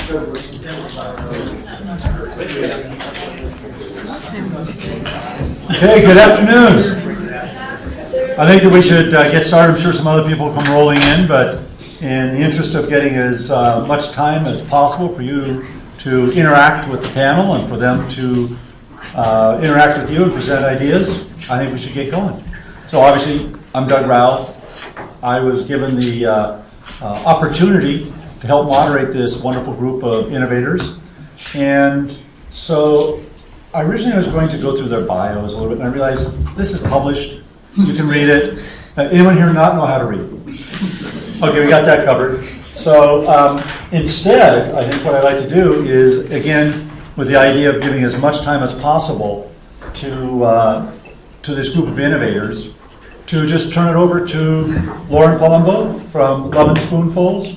Okay, good afternoon. I think that we should get started. I'm sure some other people will come rolling in, but in the interest of getting as much time as possible for you to interact with the panel and for them to interact with you and present ideas, I think we should get going. So obviously, I'm Doug Rouse. I was given the opportunity to help moderate this wonderful group of innovators. And so originally I was going to go through their bios a little bit, and I realized this is published. You can read it. Anyone here not know how to read? Okay, we got that covered. So instead, I think what I'd like to do is, again, with the idea of giving as much time as possible to this group of innovators, to just turn it over to Lauren Palumbo from Love and Spoonfuls,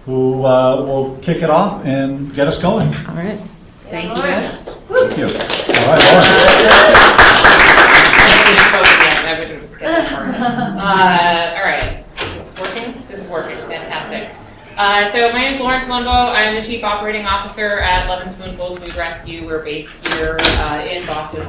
who will kick it off and get us going. All right. Thank you. Thank you. All right, Lauren. All right. This is working? This is working. Fantastic. So my name is Lauren Palumbo. I'm the Chief Operating Officer at Love and Spoonfuls Food Rescue. We're based here in Boston,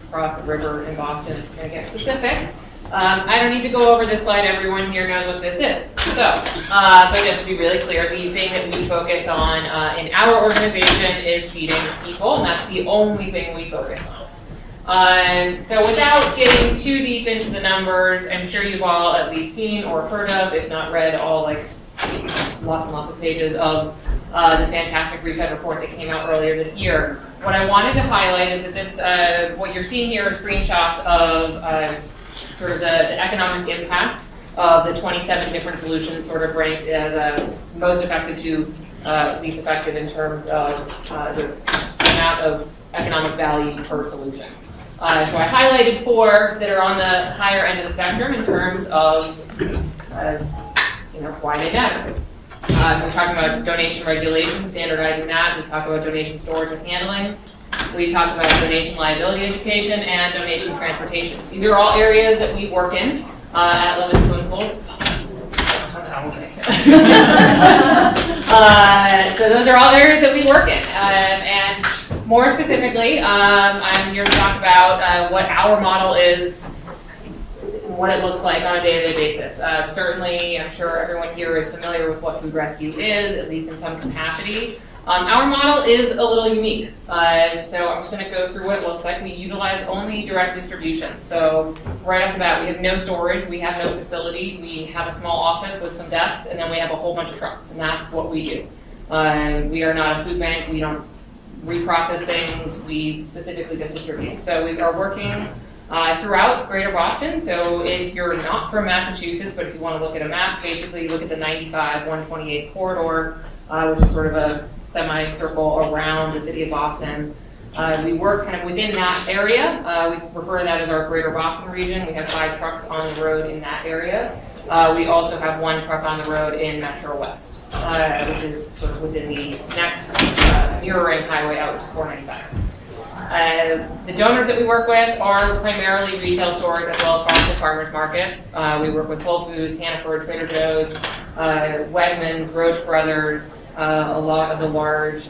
across the river in Boston. I'm going to get specific. I don't need to go over this slide. Everyone here knows what this is. So, but just to be really clear, the thing that we focus on in our organization is feeding people, and that's the only thing we focus on. So without getting too deep into the numbers, I'm sure you've all at least seen or heard of, if not read, all like lots and lots of pages of the fantastic ReFed report that came out earlier this year. What I wanted to highlight is that this, what you're seeing here are screenshots of sort of the economic impact of the 27 different solutions sort of ranked as most effective to least effective in terms of the amount of economic value per solution. So I highlighted 4 that are on the higher end of the spectrum in terms of why they matter. We're talking about donation regulation, standardizing that. We talk about donation storage and handling. We talk about donation liability education and donation transportation. These are all areas that we work in at Love and Spoonfuls. So those are all areas that we work in. And more specifically, I'm here to talk about what our model is, what it looks like on a day-to-day basis. Certainly, I'm sure everyone here is familiar with what food rescue is, at least in some capacity. Our model is a little unique, so I'm just going to go through what it looks like. We utilize only direct distribution. So right off the bat, we have no storage, we have no facility, we have a small office with some desks, and then we have a whole bunch of trucks, and that's what we do. We are not a food bank, we don't reprocess things, we specifically just distribute. So we are working throughout Greater Boston. So if you're not from Massachusetts, but if you want to look at a map, basically look at the 95-128 corridor, which is sort of a semicircle around the city of Boston. We work kind of within that area. We refer to that as our Greater Boston region. We have 5 trucks on the road in that area. We also have 1 truck on the road in Metro West, which is sort of within the next mirroring highway out, which is 495. The donors that we work with are primarily retail stores as well as farmers and farmers markets. We work with Whole Foods, Hannaford, Trader Joe's, Wegmans, Roach Brothers, a lot of the large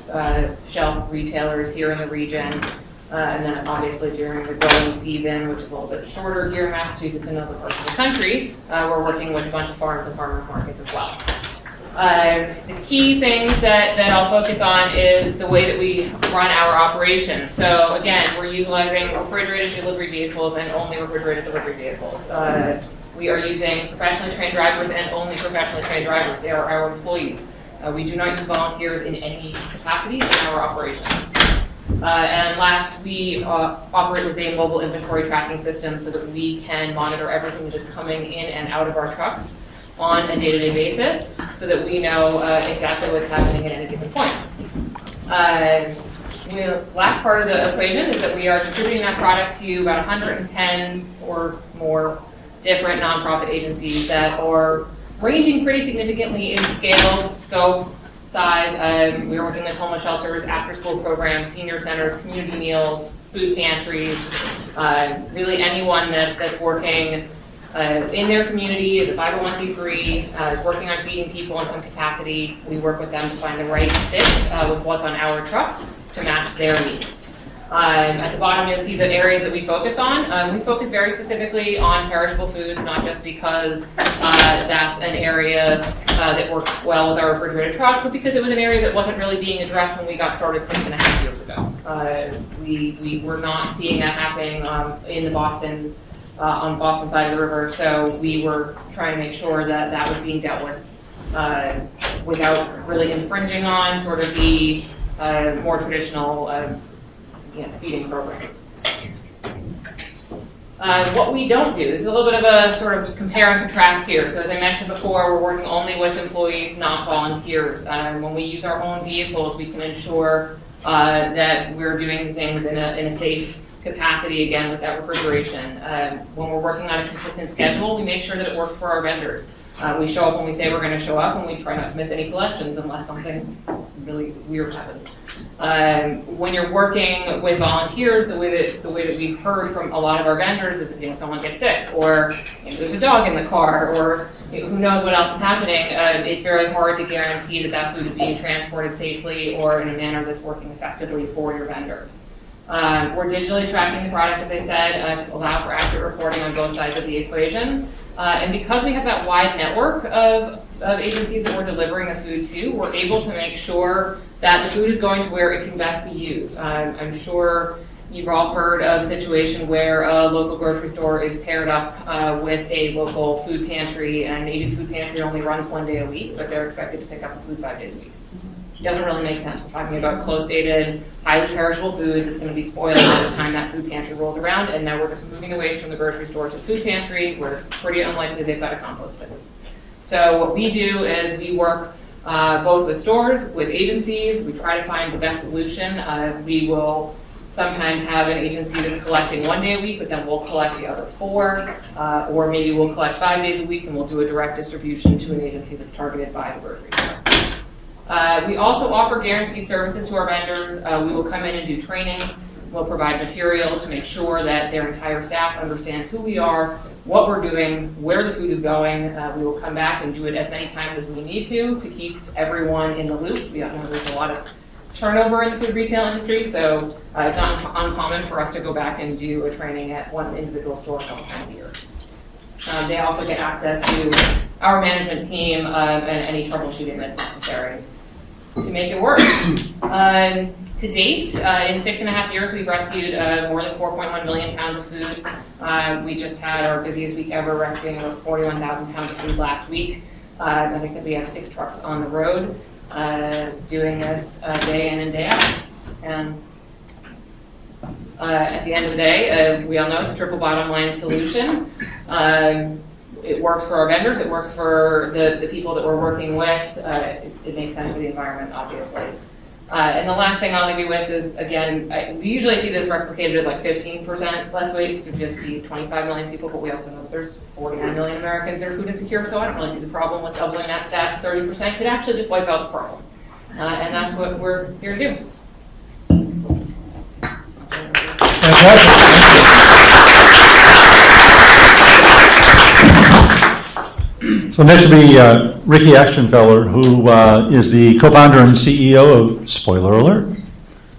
shelf retailers here in the region. And then obviously during the growing season, which is a little bit shorter here in Massachusetts and other parts of the country, we're working with a bunch of farms and farmers markets as well. The key things that I'll focus on is the way that we run our operation. So again, we're utilizing refrigerated delivery vehicles and only refrigerated delivery vehicles. We are using professionally trained drivers and only professionally trained drivers. They are our employees. We do not use volunteers in any capacity in our operations. And last, we operate with a mobile inventory tracking system so that we can monitor everything that is coming in and out of our trucks on a day-to-day basis so that we know exactly what's happening at any given point. The last part of the equation is that we are distributing that product to about 110 or more different nonprofit agencies that are ranging pretty significantly in scale, scope, size. We're working with homeless shelters, after-school programs, senior centers, community meals, food pantries, really anyone that's working in their community, is a 501c3, is working on feeding people in some capacity. We work with them to find the right fit with what's on our trucks to match their needs. At the bottom, you'll see the areas that we focus on. We focus very specifically on perishable foods, not just because that's an area that works well with our refrigerated trucks, but because it was an area that wasn't really being addressed when we got started 6.5 years ago. We were not seeing that happening in the Boston, on the Boston side of the river, so we were trying to make sure that that was being dealt with without really infringing on sort of the more traditional feeding programs. What we don't do, this is a little bit of a sort of compare and contrast here. So as I mentioned before, we're working only with employees, not volunteers. When we use our own vehicles, we can ensure that we're doing things in a safe capacity, again, with that refrigeration. When we're working on a consistent schedule, we make sure that it works for our vendors. We show up when we say we're going to show up, and we try not to miss any collections unless something really weird happens. When you're working with volunteers, the way that we've heard from a lot of our vendors is if someone gets sick, or there's a dog in the car, or who knows what else is happening, it's very hard to guarantee that that food is being transported safely or in a manner that's working effectively for your vendor. We're digitally tracking the product, as I said, to allow for accurate reporting on both sides of the equation. And because we have that wide network of agencies that we're delivering the food to, we're able to make sure that the food is going to where it can best be used. I'm sure you've all heard of a situation where a local grocery store is paired up with a local food pantry, and maybe the food pantry only runs 1 day a week, but they're expected to pick up the food 5 days a week. It doesn't really make sense. We're talking about close-dated, highly perishable food that's going to be spoiled by the time that food pantry rolls around, and now we're just moving the waste from the grocery store to the food pantry, where it's pretty unlikely they've got a compost bin. So what we do is we work both with stores, with agencies. We try to find the best solution. We will sometimes have an agency that's collecting 1 day a week, but then we'll collect the other 4, or maybe we'll collect 5 days a week and we'll do a direct distribution to an agency that's targeted by the grocery store. We also offer guaranteed services to our vendors. We will come in and do training. We'll provide materials to make sure that their entire staff understands who we are, what we're doing, where the food is going. We will come back and do it as many times as we need to keep everyone in the loop. We know there's a lot of turnover in the food retail industry, so it's not uncommon for us to go back and do a training at one individual store a couple times a year. They also get access to our management team and any troubleshooting that's necessary to make it work. To date, in 6.5 years, we've rescued more than 4.1 million pounds of food. We just had our busiest week ever, rescuing over 41,000 pounds of food last week. As I said, we have 6 trucks on the road doing this day in and day out. And at the end of the day, we all know it's a triple bottom line solution. It works for our vendors, it works for the people that we're working with, it makes sense for the environment, obviously. And the last thing I'll leave you with is, again, we usually see this replicated as like 15% less waste. It could just be 25 million people, but we also know that there's 49 million Americans that are food insecure, so I don't really see the problem with doubling that stat to 30%. Could actually just wipe out the problem. And that's what we're here to do. So next will be Ricky Achtenfeller, who is the co-founder and CEO of Spoiler Alert.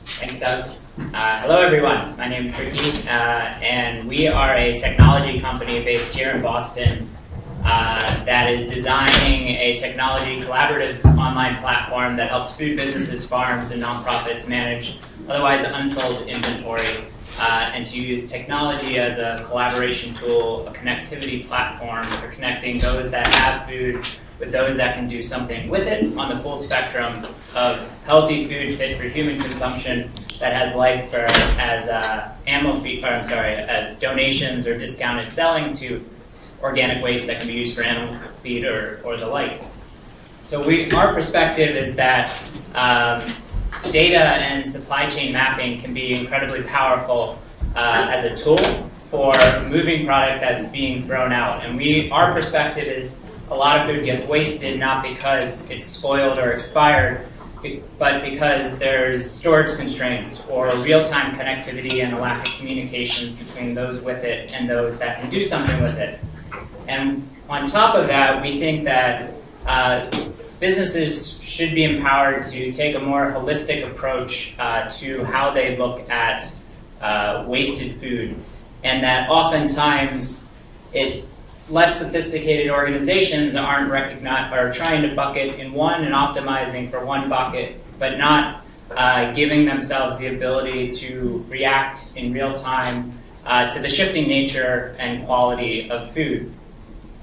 Thanks, Doug. Hello, everyone. My name is Ricky, and we are a technology company based here in Boston that is designing a technology collaborative online platform that helps food businesses, farms, and nonprofits manage otherwise unsold inventory, and to use technology as a collaboration tool, a connectivity platform for connecting those that have food with those that can do something with it on the full spectrum of healthy food fit for human consumption that has life for as animal feed, as donations or discounted selling, to organic waste that can be used for animal feed or the likes. So our perspective is that data and supply chain mapping can be incredibly powerful as a tool for moving product that's being thrown out. And our perspective is a lot of food gets wasted not because it's spoiled or expired, but because there's storage constraints or real-time connectivity and a lack of communications between those with it and those that can do something with it. And on top of that, we think that businesses should be empowered to take a more holistic approach to how they look at wasted food, and that oftentimes less sophisticated organizations aren't trying to bucket in one and optimizing for one bucket, but not giving themselves the ability to react in real time to the shifting nature and quality of food.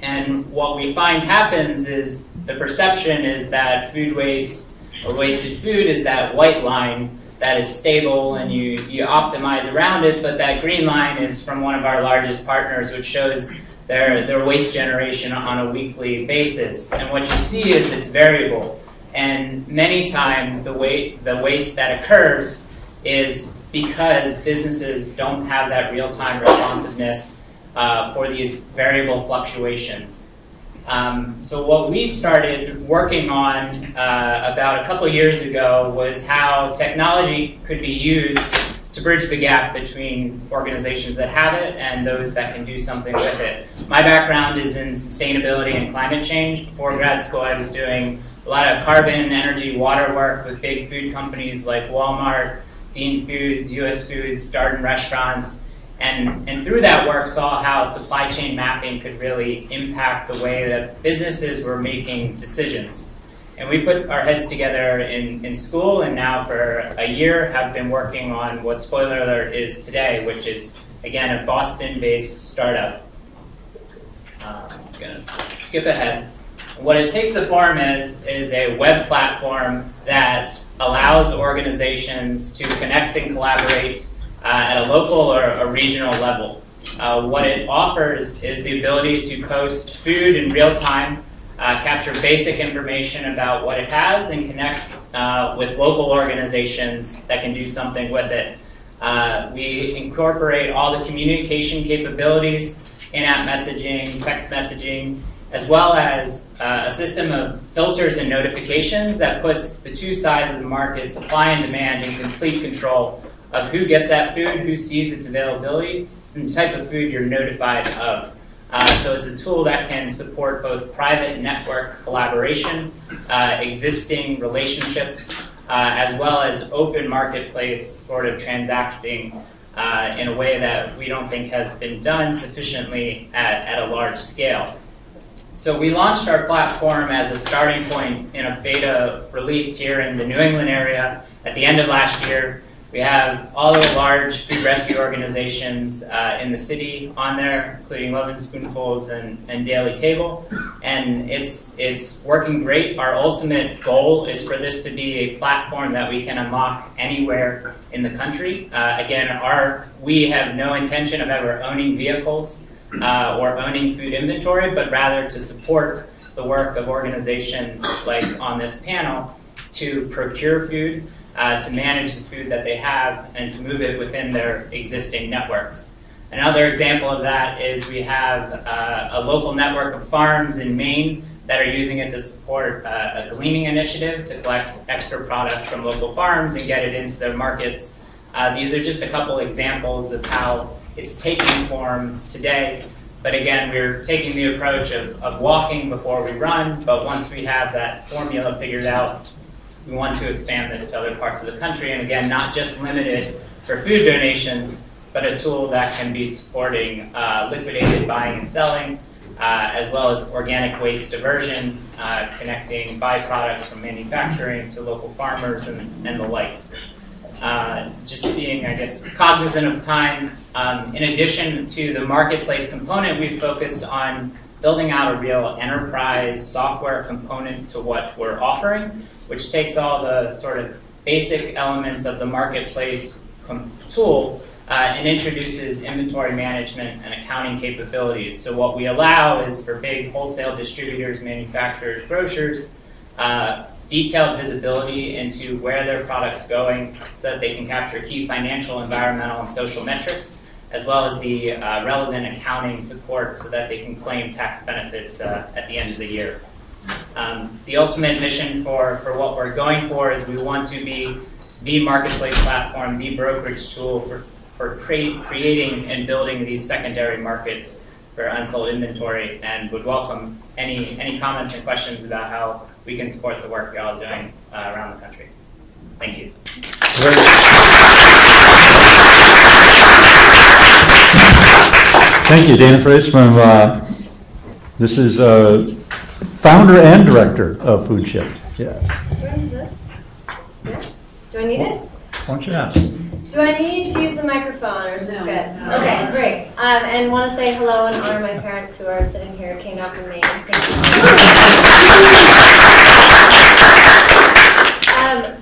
And what we find happens is the perception is that food waste or wasted food is that white line, that it's stable and you optimize around it, but that green line is from one of our largest partners, which shows their waste generation on a weekly basis. And what you see is it's variable. And many times the waste that occurs is because businesses don't have that real-time responsiveness for these variable fluctuations. So what we started working on about a couple years ago was how technology could be used to bridge the gap between organizations that have it and those that can do something with it. My background is in sustainability and climate change. Before grad school, I was doing a lot of carbon, energy, water work with big food companies like Walmart, Dean Foods, US Foods, Darden Restaurants. And through that work saw how supply chain mapping could really impact the way that businesses were making decisions. And we put our heads together in school, and now for a year have been working on what Spoiler Alert is today, which is, again, a Boston-based startup. I'm going to skip ahead. What it takes the form is a web platform that allows organizations to connect and collaborate at a local or a regional level. What it offers is the ability to post food in real time, capture basic information about what it has, and connect with local organizations that can do something with it. We incorporate all the communication capabilities, in-app messaging, text messaging, as well as a system of filters and notifications that puts the two sides of the market, supply and demand, in complete control of who gets that food, who sees its availability, and the type of food you're notified of. So it's a tool that can support both private network collaboration, existing relationships, as well as open marketplace sort of transacting in a way that we don't think has been done sufficiently at a large scale. So we launched our platform as a starting point in a beta release here in the New England area at the end of last year. We have all of the large food rescue organizations in the city on there, including Lovin' Spoonfuls and Daily Table, and it's working great. Our ultimate goal is for this to be a platform that we can unlock anywhere in the country. Again, we have no intention of ever owning vehicles or owning food inventory, but rather to support the work of organizations like on this panel to procure food, to manage the food that they have, and to move it within their existing networks. Another example of that is we have a local network of farms in Maine that are using it to support a gleaning initiative to collect extra product from local farms and get it into their markets. These are just a couple examples of how it's taking form today. But again, we're taking the approach of walking before we run, but once we have that formula figured out, we want to expand this to other parts of the country, and again, not just limited for food donations, but a tool that can be supporting liquidated buying and selling, as well as organic waste diversion, connecting byproducts from manufacturing to local farmers and the likes. Just being, I guess, cognizant of time, in addition to the marketplace component, we've focused on building out a real enterprise software component to what we're offering, which takes all the sort of basic elements of the marketplace tool and introduces inventory management and accounting capabilities. So what we allow is for big wholesale distributors, manufacturers, grocers, detailed visibility into where their product's going so that they can capture key financial, environmental, and social metrics, as well as the relevant accounting support so that they can claim tax benefits at the end of the year. The ultimate mission for what we're going for is we want to be the marketplace platform, the brokerage tool for creating and building these secondary markets for unsold inventory, and would welcome any comments and questions about how we can support the work you're all doing around the country. Thank you. Thank you, Dana Frace from, this is founder and director of Food Shift. Yes. Where is this? Yeah? Do I need it? Why don't you ask? Do I need to use the microphone, or is this good? Okay, great. And want to say hello and honor my parents who are sitting here, came down from Maine. Thank you.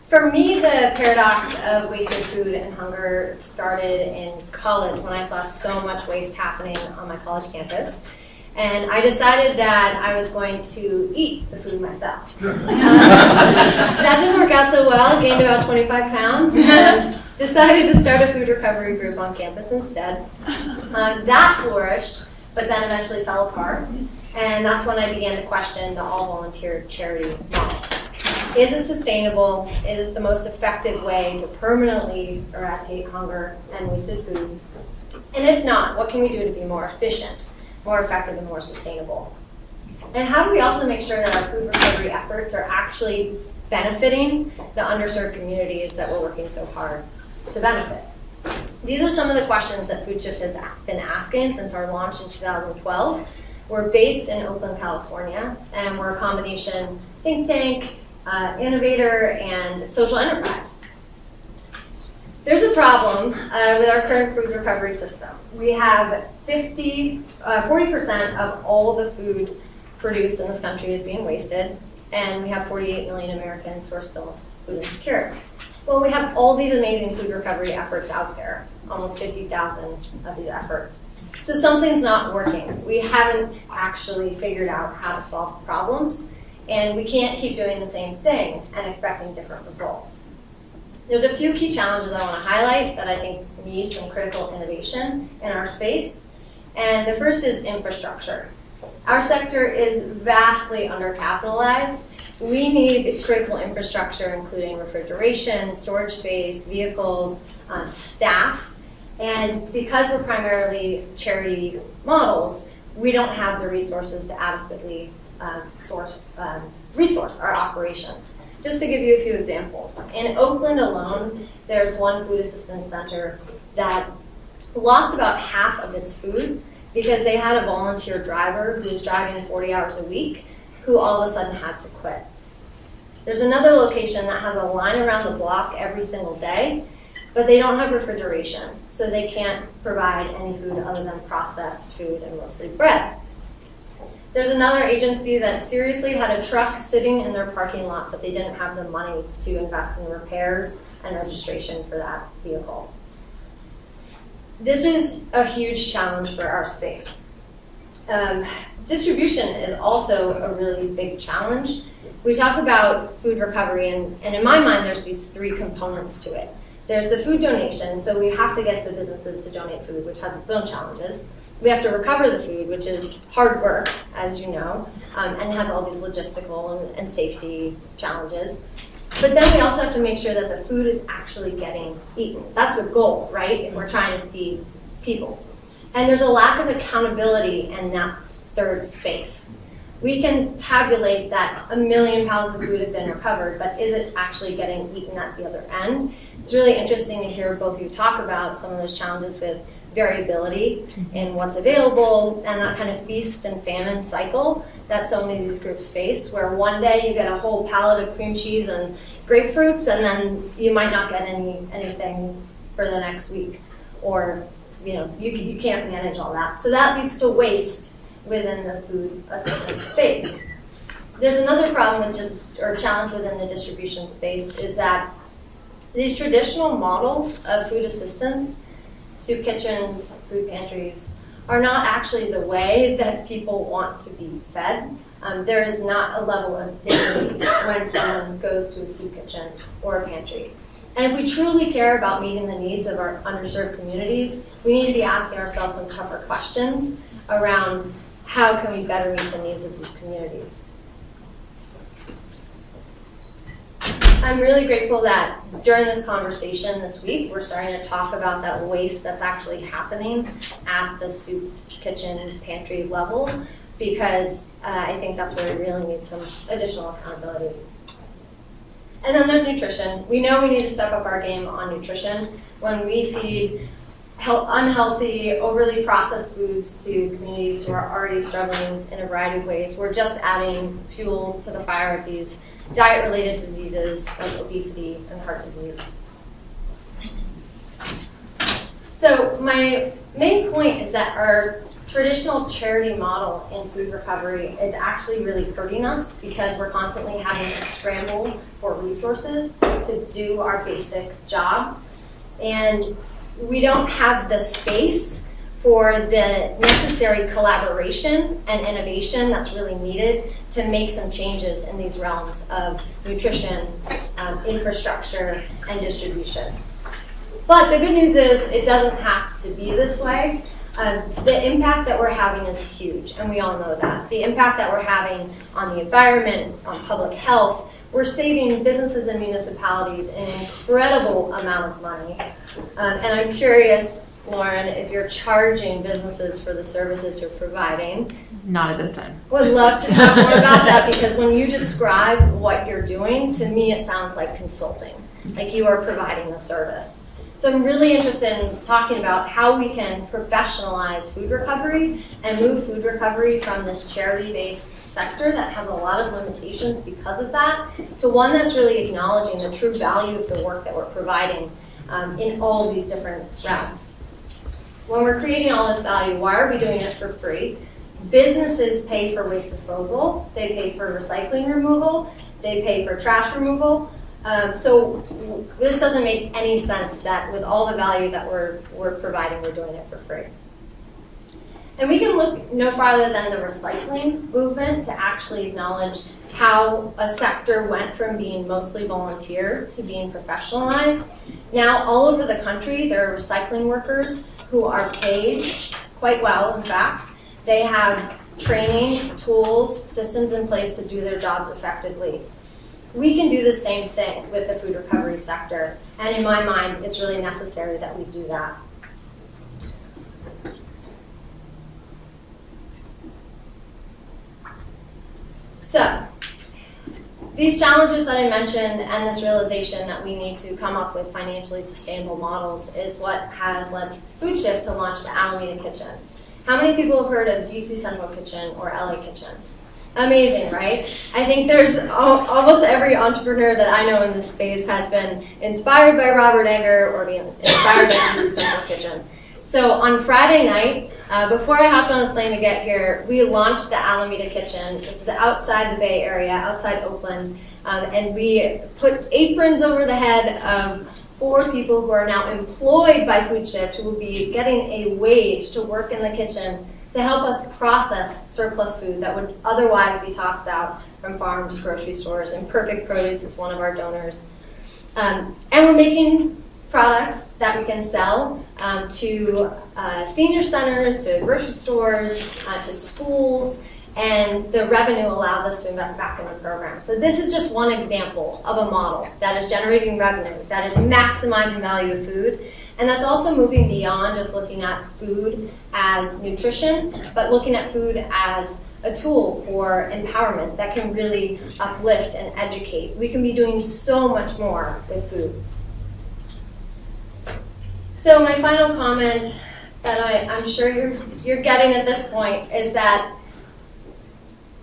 For me, the paradox of wasted food and hunger started in college when I saw so much waste happening on my college campus. And I decided that I was going to eat the food myself. That didn't work out so well, gained about 25 pounds, and decided to start a food recovery group on campus instead. That flourished, but then eventually fell apart. And that's when I began to question the all-volunteer charity model. Is it sustainable? Is it the most effective way to permanently eradicate hunger and wasted food? And if not, what can we do to be more efficient, more effective, and more sustainable? And how do we also make sure that our food recovery efforts are actually benefiting the underserved communities that we're working so hard to benefit? These are some of the questions that Food Shift has been asking since our launch in 2012. We're based in Oakland, California, and we're a combination think tank, innovator, and social enterprise. There's a problem with our current food recovery system. We have 40% of all the food produced in this country is being wasted, and we have 48 million Americans who are still food insecure. Well, we have all these amazing food recovery efforts out there, almost 50,000 of these efforts. So something's not working. We haven't actually figured out how to solve the problems, and we can't keep doing the same thing and expecting different results. There's a few key challenges I want to highlight that I think need some critical innovation in our space. And the first is infrastructure. Our sector is vastly undercapitalized. We need critical infrastructure, including refrigeration, storage space, vehicles, staff. And because we're primarily charity models, we don't have the resources to adequately resource our operations. Just to give you a few examples. In Oakland alone, there's one food assistance center that lost about half of its food because they had a volunteer driver who was driving 40 hours a week who all of a sudden had to quit. There's another location that has a line around the block every single day, but they don't have refrigeration, so they can't provide any food other than processed food and mostly bread. There's another agency that seriously had a truck sitting in their parking lot, but they didn't have the money to invest in repairs and registration for that vehicle. This is a huge challenge for our space. Distribution is also a really big challenge. We talk about food recovery, and in my mind, there's these three components to it. There's the food donation, so we have to get the businesses to donate food, which has its own challenges. We have to recover the food, which is hard work, as you know, and has all these logistical and safety challenges. But then we also have to make sure that the food is actually getting eaten. That's the goal, right, if we're trying to feed people. And there's a lack of accountability in that third space. We can tabulate that 1 million pounds of food have been recovered, but is it actually getting eaten at the other end? It's really interesting to hear both of you talk about some of those challenges with variability in what's available and that kind of feast and famine cycle that so many of these groups face, where one day you get a whole pallet of cream cheese and grapefruits, and then you might not get anything for the next week, or you can't manage all that. So that leads to waste within the food assistance space. There's another problem, or challenge within the distribution space, is that these traditional models of food assistance, soup kitchens, food pantries, are not actually the way that people want to be fed. There is not a level of dignity when someone goes to a soup kitchen or a pantry. And if we truly care about meeting the needs of our underserved communities, we need to be asking ourselves some tougher questions around how can we better meet the needs of these communities. I'm really grateful that during this conversation this week, we're starting to talk about that waste that's actually happening at the soup kitchen pantry level, because I think that's where we really need some additional accountability. And then there's nutrition. We know we need to step up our game on nutrition. When we feed unhealthy, overly processed foods to communities who are already struggling in a variety of ways, we're just adding fuel to the fire of these diet-related diseases like obesity and heart disease. So my main point is that our traditional charity model in food recovery is actually really hurting us, because we're constantly having to scramble for resources to do our basic job. And we don't have the space for the necessary collaboration and innovation that's really needed to make some changes in these realms of nutrition, infrastructure, and distribution. But the good news is it doesn't have to be this way. The impact that we're having is huge, and we all know that. The impact that we're having on the environment, on public health, we're saving businesses and municipalities an incredible amount of money. And I'm curious, Lauren, if you're charging businesses for the services you're providing. Not at this time. Would love to talk more about that, because when you describe what you're doing, to me it sounds like consulting, like you are providing a service. So I'm really interested in talking about how we can professionalize food recovery and move food recovery from this charity-based sector that has a lot of limitations because of that, to one that's really acknowledging the true value of the work that we're providing in all these different realms. When we're creating all this value, why are we doing it for free? Businesses pay for waste disposal, they pay for recycling removal, they pay for trash removal. So this doesn't make any sense that with all the value that we're providing, we're doing it for free. And we can look no farther than the recycling movement to actually acknowledge how a sector went from being mostly volunteer to being professionalized. Now, all over the country, there are recycling workers who are paid quite well, in fact. They have training, tools, systems in place to do their jobs effectively. We can do the same thing with the food recovery sector, and in my mind, it's really necessary that we do that. So, these challenges that I mentioned and this realization that we need to come up with financially sustainable models is what has led FoodShift to launch the Alameda Kitchen. How many people have heard of DC Central Kitchen or LA Kitchen? Amazing, right? I think there's almost every entrepreneur that I know in this space has been inspired by Robert Egger or being inspired by DC Central Kitchen. So on Friday night, before I hopped on a plane to get here, we launched the Alameda Kitchen. This is outside the Bay Area, outside Oakland, and we put aprons over the head of 4 people who are now employed by FoodShift, who will be getting a wage to work in the kitchen to help us process surplus food that would otherwise be tossed out from farms, grocery stores, and Perfect Produce is one of our donors. And we're making products that we can sell to senior centers, to grocery stores, to schools, and the revenue allows us to invest back in the program. So this is just one example of a model that is generating revenue, that is maximizing value of food, and that's also moving beyond just looking at food as nutrition, but looking at food as a tool for empowerment that can really uplift and educate. We can be doing so much more with food. So my final comment that I'm sure you're getting at this point is that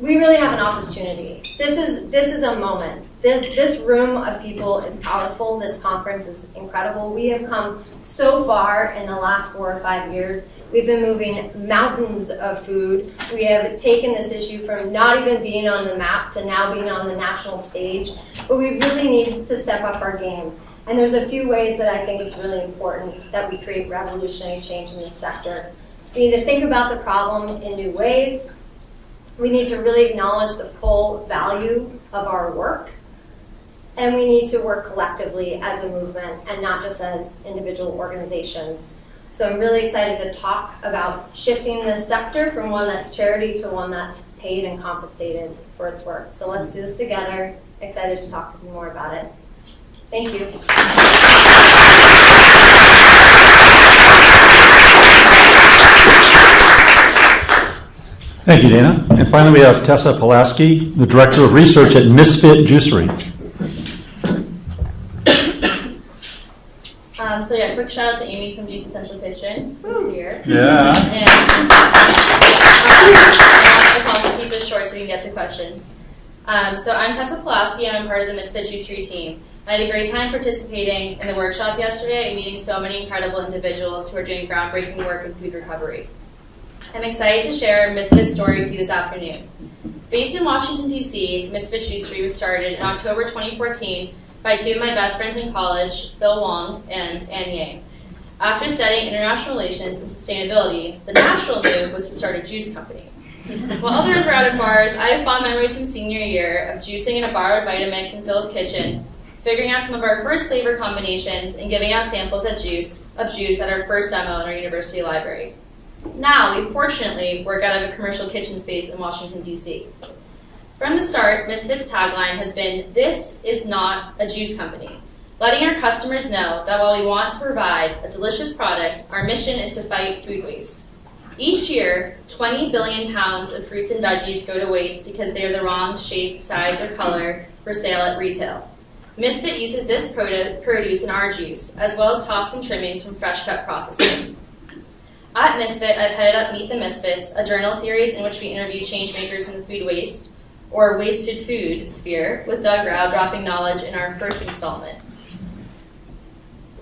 we really have an opportunity. This is a moment. This room of people is powerful. This conference is incredible. We have come so far in the last 4 or 5 years. We've been moving mountains of food. We have taken this issue from not even being on the map to now being on the national stage. But we really need to step up our game. And there's a few ways that I think it's really important that we create revolutionary change in this sector. We need to think about the problem in new ways. We need to really acknowledge the full value of our work. And we need to work collectively as a movement and not just as individual organizations. So I'm really excited to talk about shifting this sector from one that's charity to one that's paid and compensated for its work. So let's do this together. Excited to talk with you more about it. Thank you. Thank you, Dana. And finally, we have Tessa Pulaski, the Director of Research at Misfit Juicery. So yeah, quick shout out to Amy from Juice Essential Kitchen, who's here. Yeah. And I'll also keep this short so we can get to questions. So I'm Tessa Pulaski and I'm part of the Misfit Juicery team. I had a great time participating in the workshop yesterday and meeting so many incredible individuals who are doing groundbreaking work in food recovery. I'm excited to share Misfit's story with you this afternoon. Based in Washington, D.C., Misfit Juicery was started in October 2014 by two of my best friends in college, Phil Wong and Ann Yang. After studying international relations and sustainability, the natural move was to start a juice company. While others were out of bars, I have fond memories from senior year of juicing in a bar with Vitamix in Phil's kitchen, figuring out some of our first flavor combinations, and giving out samples of juice at our first demo in our university library. Now, we fortunately work out of a commercial kitchen space in Washington, D.C. From the start, Misfit's tagline has been, "This is not a juice company," letting our customers know that while we want to provide a delicious product, our mission is to fight food waste. Each year, 20 billion pounds of fruits and veggies go to waste because they are the wrong shape, size, or color for sale at retail. Misfit uses this produce in our juice, as well as tops and trimmings from fresh cut processing. At Misfit, I've headed up Meet the Misfits, a journal series in which we interview changemakers in the food waste, or wasted food sphere, with Doug Rao dropping knowledge in our first installment.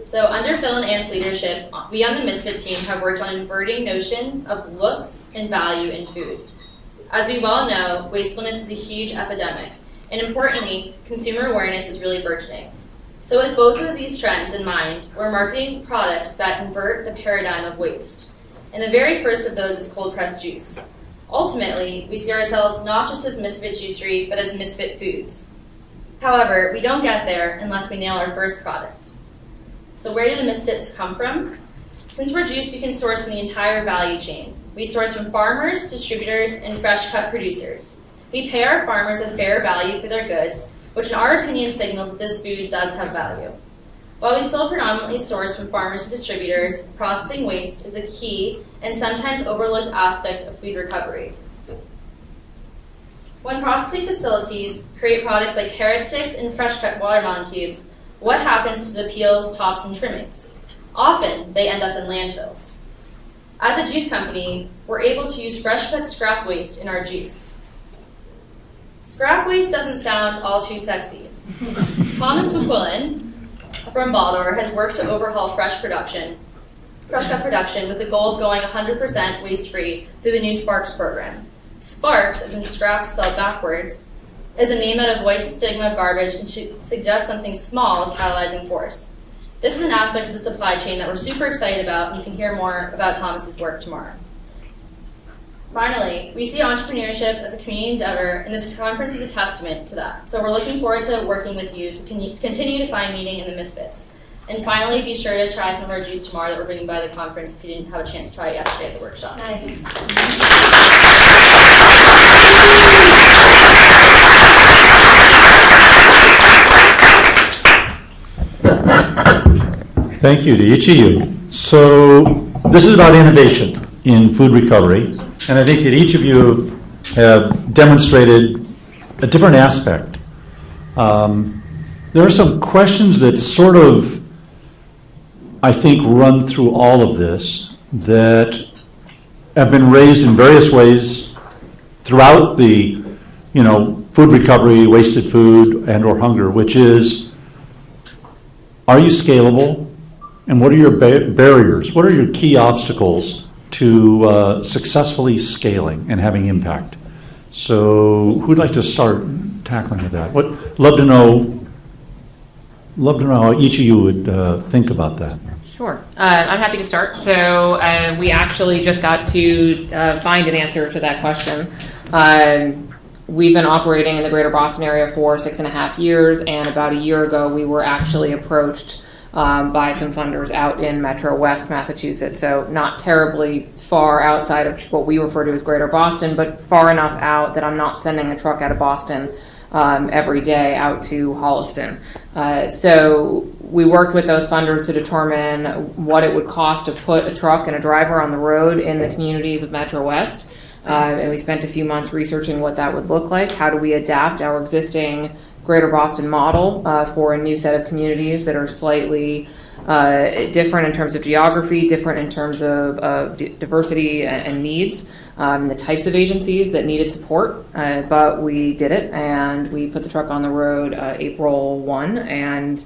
So under Phil and Ann's leadership, we on the Misfit team have worked on inverting notion of looks and value in food. As we well know, wastefulness is a huge epidemic, and importantly, consumer awareness is really burgeoning. So with both of these trends in mind, we're marketing products that invert the paradigm of waste. And the very first of those is cold pressed juice. Ultimately, we see ourselves not just as Misfit Juicery, but as Misfit Foods. However, we don't get there unless we nail our first product. So where do the Misfits come from? Since we're juice, we can source from the entire value chain. We source from farmers, distributors, and fresh cut producers. We pay our farmers a fair value for their goods, which in our opinion signals that this food does have value. While we still predominantly source from farmers and distributors, processing waste is a key and sometimes overlooked aspect of food recovery. When processing facilities create products like carrot sticks and fresh cut watermelon cubes, what happens to the peels, tops, and trimmings? Often, they end up in landfills. As a juice company, we're able to use fresh cut scrap waste in our juice. Scrap waste doesn't sound all too sexy. Thomas McQuillan from Baldor has worked to overhaul fresh cut production with the goal of going 100% waste-free through the new Sparks program. Sparks, as in scraps spelled backwards, is a name that avoids the stigma of garbage and suggests something small, catalyzing force. This is an aspect of the supply chain that we're super excited about, and you can hear more about Thomas's work tomorrow. Finally, we see entrepreneurship as a community endeavor, and this conference is a testament to that. So we're looking forward to working with you to continue to find meaning in the Misfits. And finally, be sure to try some of our juice tomorrow that we're bringing by the conference if you didn't have a chance to try it yesterday at the workshop. Nice. Thank you to each of you. So this is about innovation in food recovery, and I think that each of you have demonstrated a different aspect. There are some questions that sort of, I think, run through all of this that have been raised in various ways throughout the, food recovery, wasted food, and or hunger, which is, are you scalable? And what are your barriers? What are your key obstacles to successfully scaling and having impact? So who'd like to start tackling with that? Love to know how each of you would think about that. Sure. I'm happy to start. So we actually just got to find an answer to that question. We've been operating in the greater Boston area for 6.5 years, and about a year ago we were actually approached by some funders out in Metro West Massachusetts, so not terribly far outside of what we refer to as greater Boston, but far enough out that I'm not sending a truck out of Boston every day out to Holliston. So we worked with those funders to determine what it would cost to put a truck and a driver on the road in the communities of Metro West. And we spent a few months researching what that would look like. How do we adapt our existing Greater Boston model for a new set of communities that are slightly different in terms of geography, different in terms of diversity and needs, the types of agencies that needed support. But we did it, and we put the truck on the road April 1, and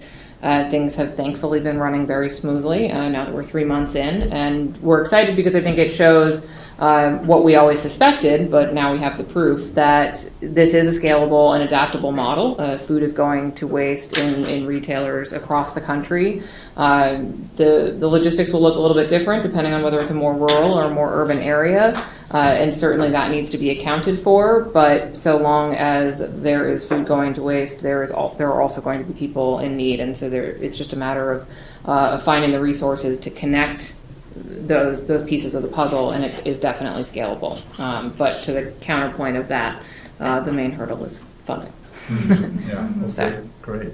things have thankfully been running very smoothly now that we're 3 months in. And we're excited because I think it shows what we always suspected, but now we have the proof that this is a scalable and adaptable model. Food is going to waste in retailers across the country. The logistics will look a little bit different depending on whether it's a more rural or more urban area, and certainly that needs to be accounted for. But so long as there is food going to waste, there are also going to be people in need, and so it's just a matter of finding the resources to connect those pieces of the puzzle, and it is definitely scalable. But to the counterpoint of that, the main hurdle is funding. Yeah, So. Great.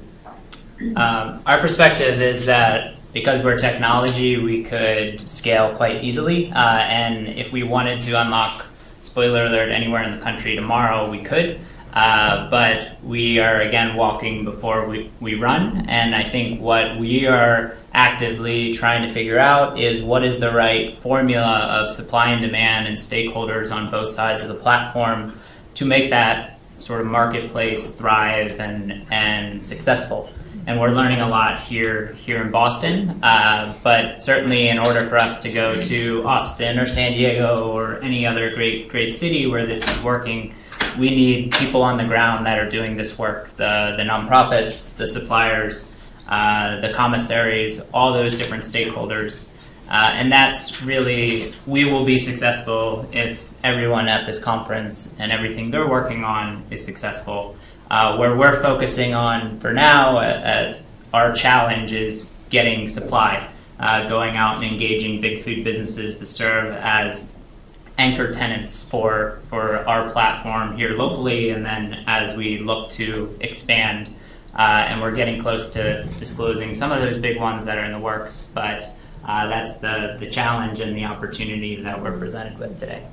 Our perspective is that because we're technology, we could scale quite easily, and if we wanted to unlock, spoiler alert, anywhere in the country tomorrow, we could. But we are, again, walking before we run, and I think what we are actively trying to figure out is what is the right formula of supply and demand and stakeholders on both sides of the platform to make that sort of marketplace thrive and successful. And we're learning a lot here in Boston, but certainly in order for us to go to Austin or San Diego or any other great city where this is working, we need people on the ground that are doing this work, the nonprofits, the suppliers, the commissaries, all those different stakeholders. And that's really, we will be successful if everyone at this conference and everything they're working on is successful. Where we're focusing on for now, our challenge is getting supply, going out and engaging big food businesses to serve as anchor tenants for our platform here locally, and then as we look to expand, and we're getting close to disclosing some of those big ones that are in the works, but that's the challenge and the opportunity that we're presented with today.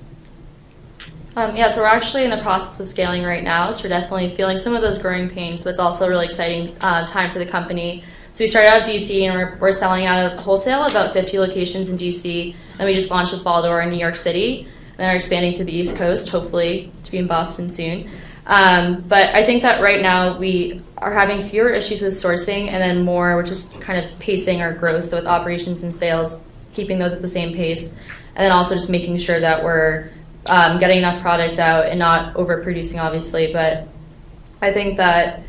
So we're actually in the process of scaling right now, so we're definitely feeling some of those growing pains, but it's also a really exciting time for the company. So we started out of DC, and we're selling out of wholesale, about 50 locations in DC, and we just launched with Baldor in New York City, and then we're expanding to the East Coast, hopefully to be in Boston soon. But I think that right now we are having fewer issues with sourcing, and then more, we're just kind of pacing our growth with operations and sales, keeping those at the same pace, and then also just making sure that we're getting enough product out and not overproducing, obviously. But I think that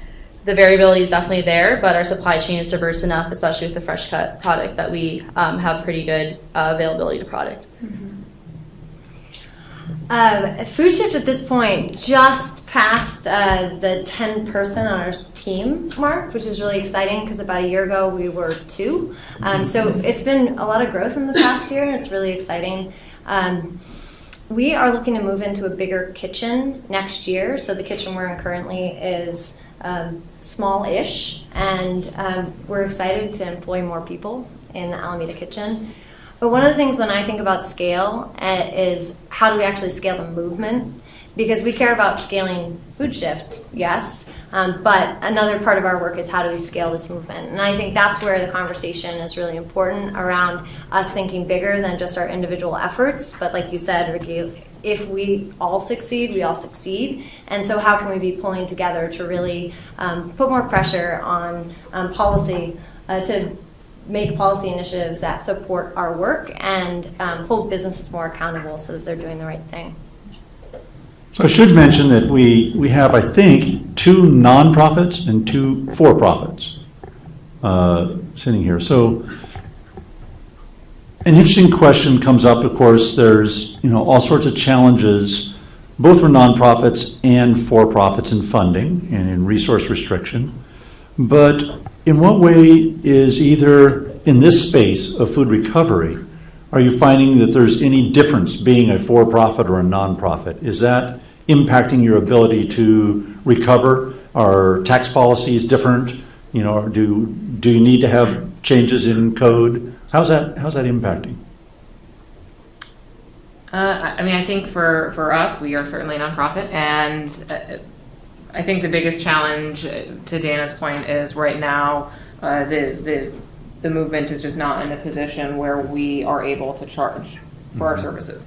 the variability is definitely there, but our supply chain is diverse enough, especially with the fresh cut product, that we have pretty good availability to product. Food Shift at this point just passed the 10-person on our team mark, which is really exciting because about a year ago we were 2. So it's been a lot of growth in the past year, and it's really exciting. We are looking to move into a bigger kitchen next year. So the kitchen we're in currently is small-ish, and we're excited to employ more people in the Alameda kitchen. But one of the things when I think about scale is how do we actually scale the movement? Because we care about scaling Food Shift, yes, but another part of our work is how do we scale this movement? And I think that's where the conversation is really important around us thinking bigger than just our individual efforts. But like you said, Ricky, if we all succeed, we all succeed. And so how can we be pulling together to really put more pressure on policy to make policy initiatives that support our work and hold businesses more accountable so that they're doing the right thing. So I should mention that we have, I think, 2 nonprofits and 2 for-profits sitting here. So an interesting question comes up. Of course, there's all sorts of challenges, both for nonprofits and for-profits in funding and in resource restriction. But in what way is either in this space of food recovery, are you finding that there's any difference being a for-profit or a nonprofit? Is that impacting your ability to recover Are tax policies different? You know, or do you need to have changes in code? How's that impacting? I mean, I think for us, we are certainly a nonprofit, and I think the biggest challenge, to Dana's point, is right now the movement is just not in a position where we are able to charge for our services.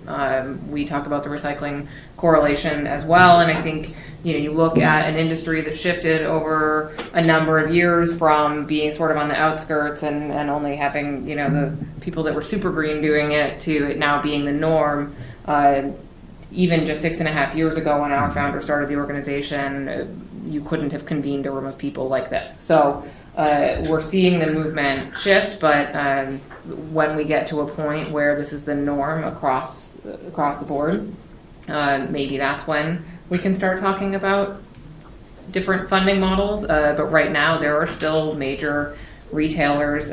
We talk about the recycling correlation as well, and I think you look at an industry that shifted over a number of years from being sort of on the outskirts and only having the people that were super green doing it to it now being the norm. Even just 6.5 years ago when our founder started the organization, you couldn't have convened a room of people like this. So we're seeing the movement shift, but when we get to a point where this is the norm across the board, maybe that's when we can start talking about different funding models. But right now, there are still major retailers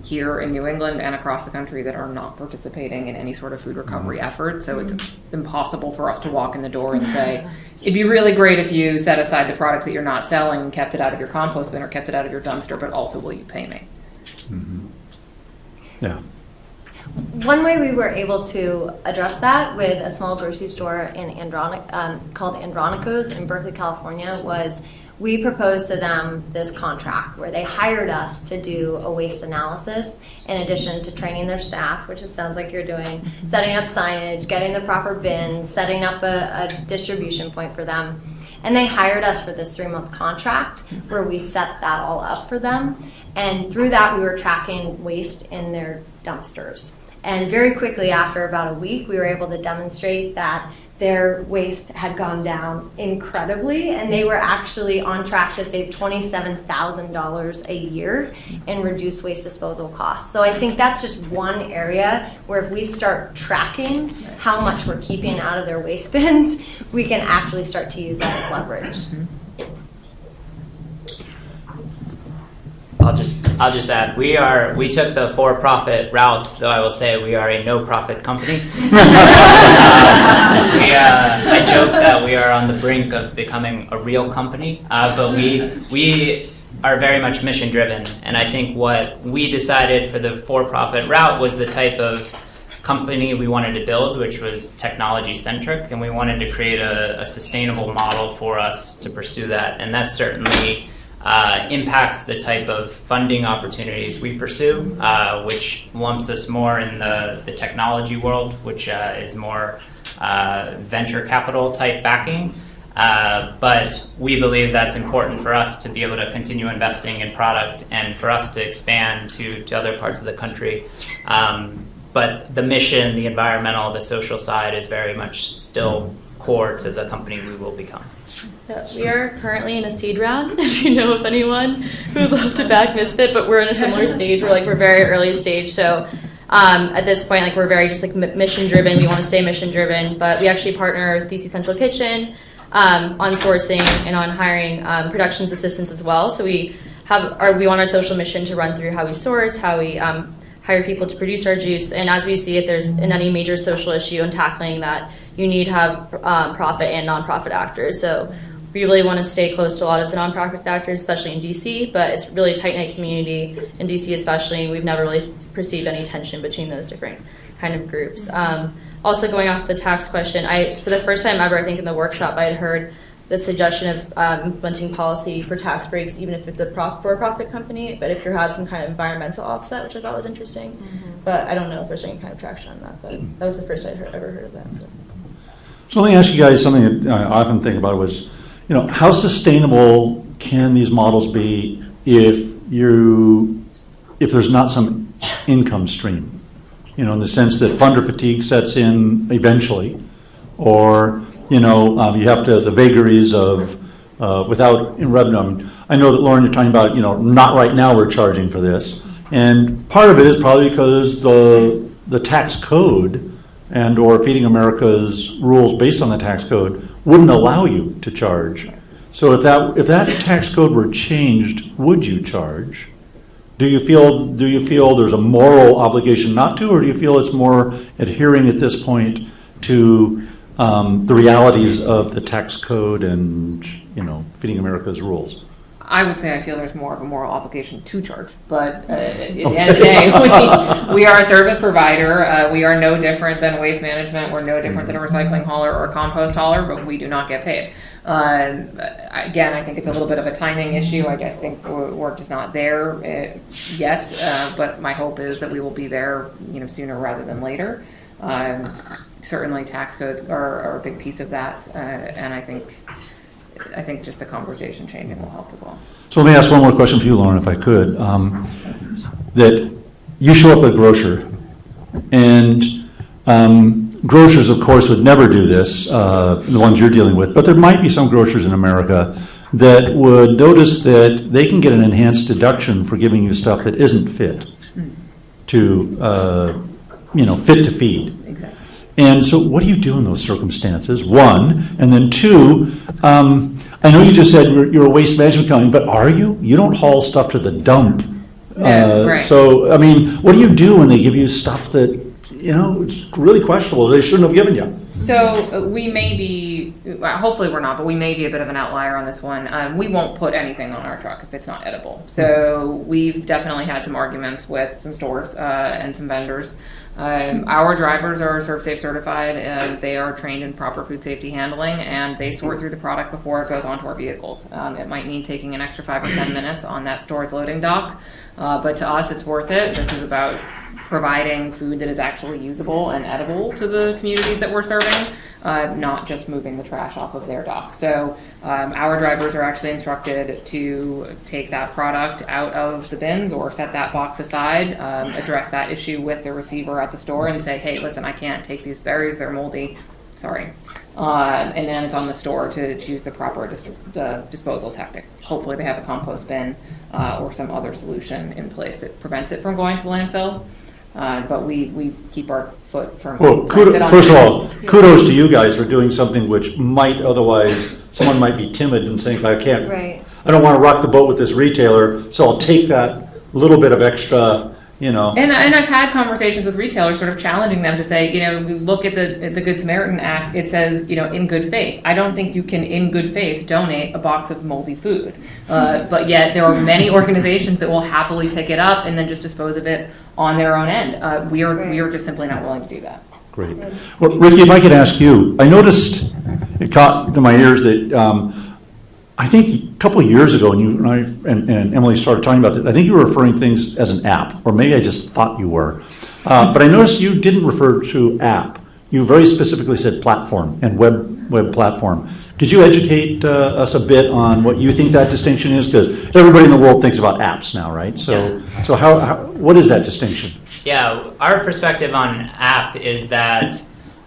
here in New England and across the country that are not participating in any sort of food recovery effort. So it's impossible for us to walk in the door and say, it'd be really great if you set aside the product that you're not selling and kept it out of your compost bin or kept it out of your dumpster, but also will you pay me? Mm-hmm. Yeah. One way we were able to address that with a small grocery store in called Andronico's in Berkeley, California, was we proposed to them this contract where they hired us to do a waste analysis in addition to training their staff, which it sounds like you're doing, setting up signage, getting the proper bins, setting up a distribution point for them. And they hired us for this 3-month contract where we set that all up for them. And through that, we were tracking waste in their dumpsters. And very quickly, after about a week, we were able to demonstrate that their waste had gone down incredibly, and they were actually on track to save $27,000 a year in reduced waste disposal costs. So I think that's just one area where if we start tracking how much we're keeping out of their waste bins, we can actually start to use that as leverage. I'll just add, we took the for-profit route, though I will say we are a no-profit company. I joke that we are on the brink of becoming a real company, but we are very much mission-driven, and I think what we decided for the for-profit route was the type of company we wanted to build, which was technology-centric, and we wanted to create a sustainable model for us to pursue that, and that certainly impacts the type of funding opportunities we pursue, which lumps us more in the technology world, which is more venture capital type backing. But we believe that's important for us to be able to continue investing in product and for us to expand to other parts of the country. But the mission, the environmental, the social side is very much still core to the company we will become. Yeah, we are currently in a seed round, if you know of anyone who would love to back Misfit, but we're in a similar stage. We're very early stage, so at this point, we're very just mission driven. We want to stay mission driven, but we actually partner with DC Central Kitchen on sourcing and on hiring productions assistants as well. So we want our social mission to run through how we source, how we hire people to produce our juice, and as we see it, there's in any major social issue and tackling that, you need to have profit and nonprofit actors. So we really want to stay close to a lot of the nonprofit actors, especially in DC, but it's really a tight-knit community in DC especially. We've never really perceived any tension between those different kind of groups. Also going off the tax question, for the first time ever, I think in the workshop, I had heard the suggestion of implementing policy for tax breaks, even if it's a for-profit company, but if you have some kind of environmental offset, which I thought was interesting. But I don't know if there's any kind of traction on that, but that was the first I'd ever heard of that. So let me ask you guys something that I often think about was, how sustainable can these models be if there's not some income stream? In the sense that funder fatigue sets in eventually, or you have the vagaries of without revenue. I know that, Lauren, you're talking about not right now we're charging for this, and part of it is probably because the tax code and or Feeding America's rules based on the tax code wouldn't allow you to charge. So if that tax code were changed, would you charge? Do you feel there's a moral obligation not to, or do you feel it's more adhering at this point to the realities of the tax code and, Feeding America's rules? I would say I feel there's more of a moral obligation to charge, but at the end of the day, we are a service provider. We are no different than waste management. We're no different than a recycling hauler or a compost hauler, but we do not get paid. Again, I think it's a little bit of a timing issue. I just think we're just not there yet, but my hope is that we will be there, sooner rather than later. Certainly, tax codes are a big piece of that, and I think just the conversation changing will help as well. So let me ask one more question for you, Lauren, if I could. That you show up at a grocer, and grocers, of course, would never do this, the ones you're dealing with, but there might be some grocers in America that would notice that they can get an enhanced deduction for giving you stuff that isn't fit to, fit to feed. Exactly. And so what do you do in those circumstances, one? And then two, I know you just said you're a waste management company, but are you? You don't haul stuff to the dump. Right. So, what do you do when they give you stuff that, it's really questionable, they shouldn't have given you? So we may be, hopefully we're not, but we may be a bit of an outlier on this one. We won't put anything on our truck if it's not edible. So we've definitely had some arguments with some stores and some vendors. Our drivers are ServSafe certified. They are trained in proper food safety handling, and they sort through the product before it goes onto our vehicles. It might mean taking an extra 5 or 10 minutes on that store's loading dock, but to us it's worth it. This is about providing food that is actually usable and edible to the communities that we're serving, not just moving the trash off of their dock. So our drivers are actually instructed to take that product out of the bins or set that box aside, address that issue with the receiver at the store and say, hey, listen, I can't take these berries, they're moldy, sorry. And then it's on the store to choose the proper disposal tactic. Hopefully they have a compost bin or some other solution in place that prevents it from going to the landfill. But we keep our foot firmly. Well, first of all, kudos to you guys for doing something which might otherwise, someone might be timid and saying, I don't want to rock the boat with this retailer, so I'll take that little bit of extra, And I've had conversations with retailers sort of challenging them to say, we look at the Good Samaritan Act, it says, in good faith. I don't think you can, in good faith, donate a box of moldy food. But yet there are many organizations that will happily pick it up and then just dispose of it on their own end. We are just simply not willing to do that. Great. Well, Ricky, if I could ask you, I noticed, it caught to my ears that I think a couple of years ago, when you and Emily started talking about that, I think you were referring things as an app, or maybe I just thought you were. But I noticed you didn't refer to app. You very specifically said platform and web platform. Did you educate us a bit on what you think that distinction is? Because everybody in the world thinks about apps now, right? So what is that distinction? Yeah, our perspective on app is that,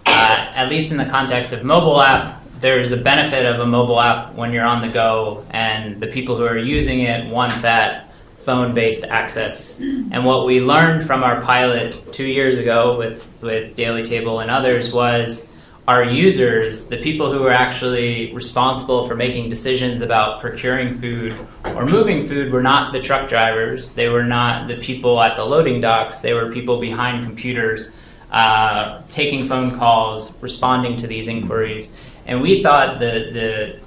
at least in the context of mobile app, there's a benefit of a mobile app when you're on the go, and the people who are using it want that phone-based access. And what we learned from our pilot 2 years ago with Daily Table and others was our users, the people who were actually responsible for making decisions about procuring food or moving food, were not the truck drivers. They were not the people at the loading docks. They were people behind computers, taking phone calls, responding to these inquiries. And we thought the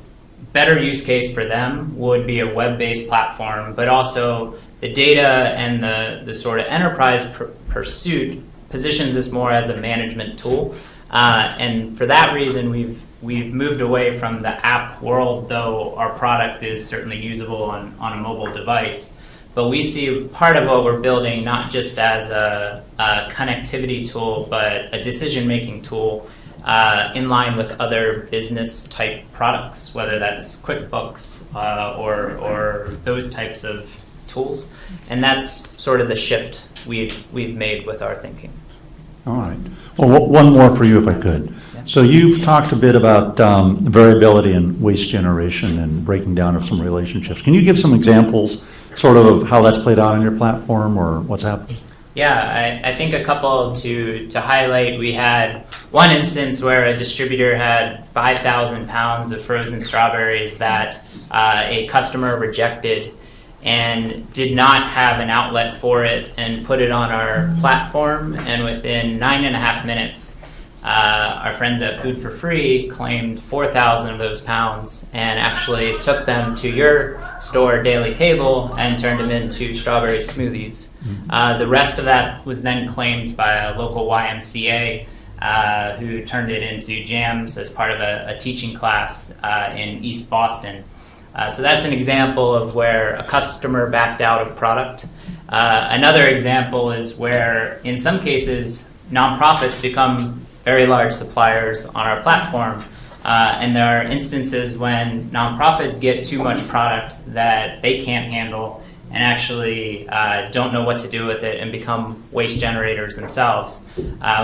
better use case for them would be a web-based platform, but also the data and the sort of enterprise pursuit positions this more as a management tool. And for that reason, we've moved away from the app world, though our product is certainly usable on a mobile device. But we see part of what we're building not just as a connectivity tool, but a decision-making tool in line with other business-type products, whether that's QuickBooks or those types of tools. And that's sort of the shift we've made with our thinking. All right. Well, one more for you, if I could. Yeah. So you've talked a bit about variability in waste generation and breaking down of some relationships. Can you give some examples, sort of how that's played out on your platform or what's happening? Yeah, I think a couple to highlight. We had one instance where a distributor had 5,000 pounds of frozen strawberries that a customer rejected and did not have an outlet for it, and put it on our platform, and within 9.5 minutes our friends at Food for Free claimed 4,000 of those pounds and actually took them to your store, Daily Table, and turned them into strawberry smoothies. The rest of that was then claimed by a local YMCA who turned it into jams as part of a teaching class in East Boston. So that's an example of where a customer backed out of product. Another example is where, in some cases, nonprofits become very large suppliers on our platform. And there are instances when nonprofits get too much product that they can't handle and actually don't know what to do with it and become waste generators themselves.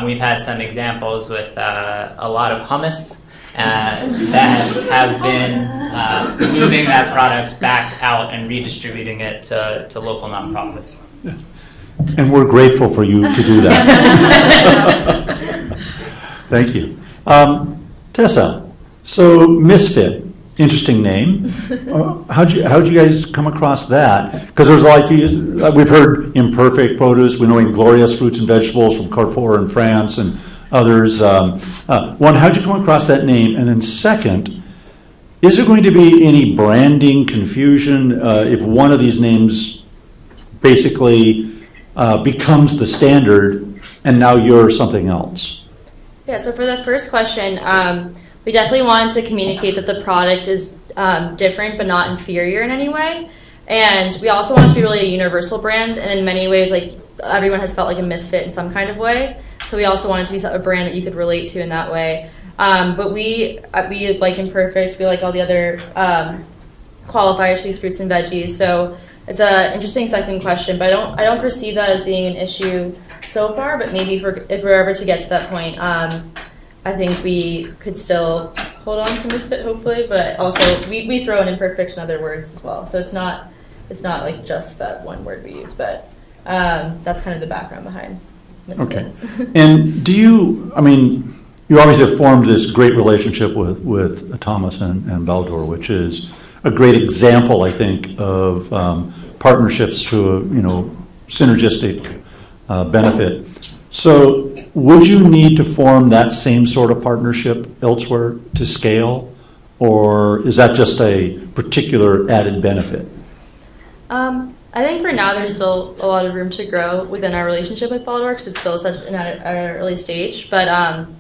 We've had some examples with a lot of hummus that have been moving that product back out and redistributing it to local nonprofits. And we're grateful for you to do that. Thank you. Tessa, so Misfit, interesting name. How'd you guys come across that? Because there's we've heard Imperfect produce, we know Inglorious fruits and vegetables from Carrefour in France and others. One, how'd you come across that name? And then second, is there going to be any branding confusion if one of these names basically becomes the standard and now you're something else? Yeah, so for the first question, we definitely wanted to communicate that the product is different but not inferior in any way. And we also want to be really a universal brand, and in many ways, like, everyone has felt like a misfit in some kind of way. So we also wanted to be a brand that you could relate to in that way. But we like Imperfect, we like all the other qualifiers for these fruits and veggies. So it's an interesting second question, but I don't perceive that as being an issue so far, but maybe if we're ever to get to that point, I think we could still hold on to misfit, hopefully, but also we throw in imperfect in other words as well. So it's not like just that one word we use, but that's kind of the background behind misfit. Okay. And you obviously have formed this great relationship with Thomas and Baldor, which is a great example, I think, of partnerships to synergistic benefit. So would you need to form that same sort of partnership elsewhere to scale, or is that just a particular added benefit? I think for now there's still a lot of room to grow within our relationship with Baldor because it's still such an early stage. But and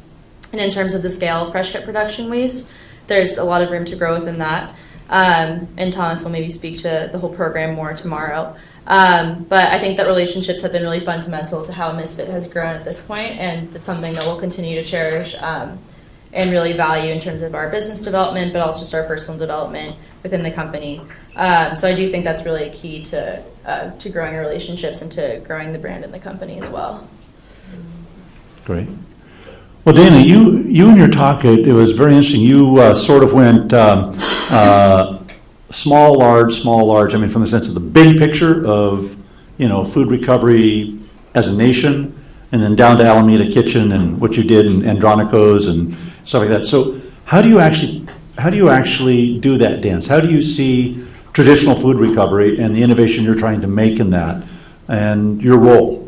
in terms of the scale of fresh cut production waste, there's a lot of room to grow within that. And Thomas will maybe speak to the whole program more tomorrow. But I think that relationships have been really fundamental to how Misfit has grown at this point, and it's something that we'll continue to cherish and really value in terms of our business development, but also just our personal development within the company. So I do think that's really a key to growing our relationships and to growing the brand in the company as well. Great. Well, Dana, you in your talk, it was very interesting. You sort of went small, large. I mean, from the sense of the big picture of, food recovery as a nation, and then down to Alameda Kitchen and what you did in Andronicos and stuff like that. So how do you actually do that dance? How do you see traditional food recovery and the innovation you're trying to make in that and your role?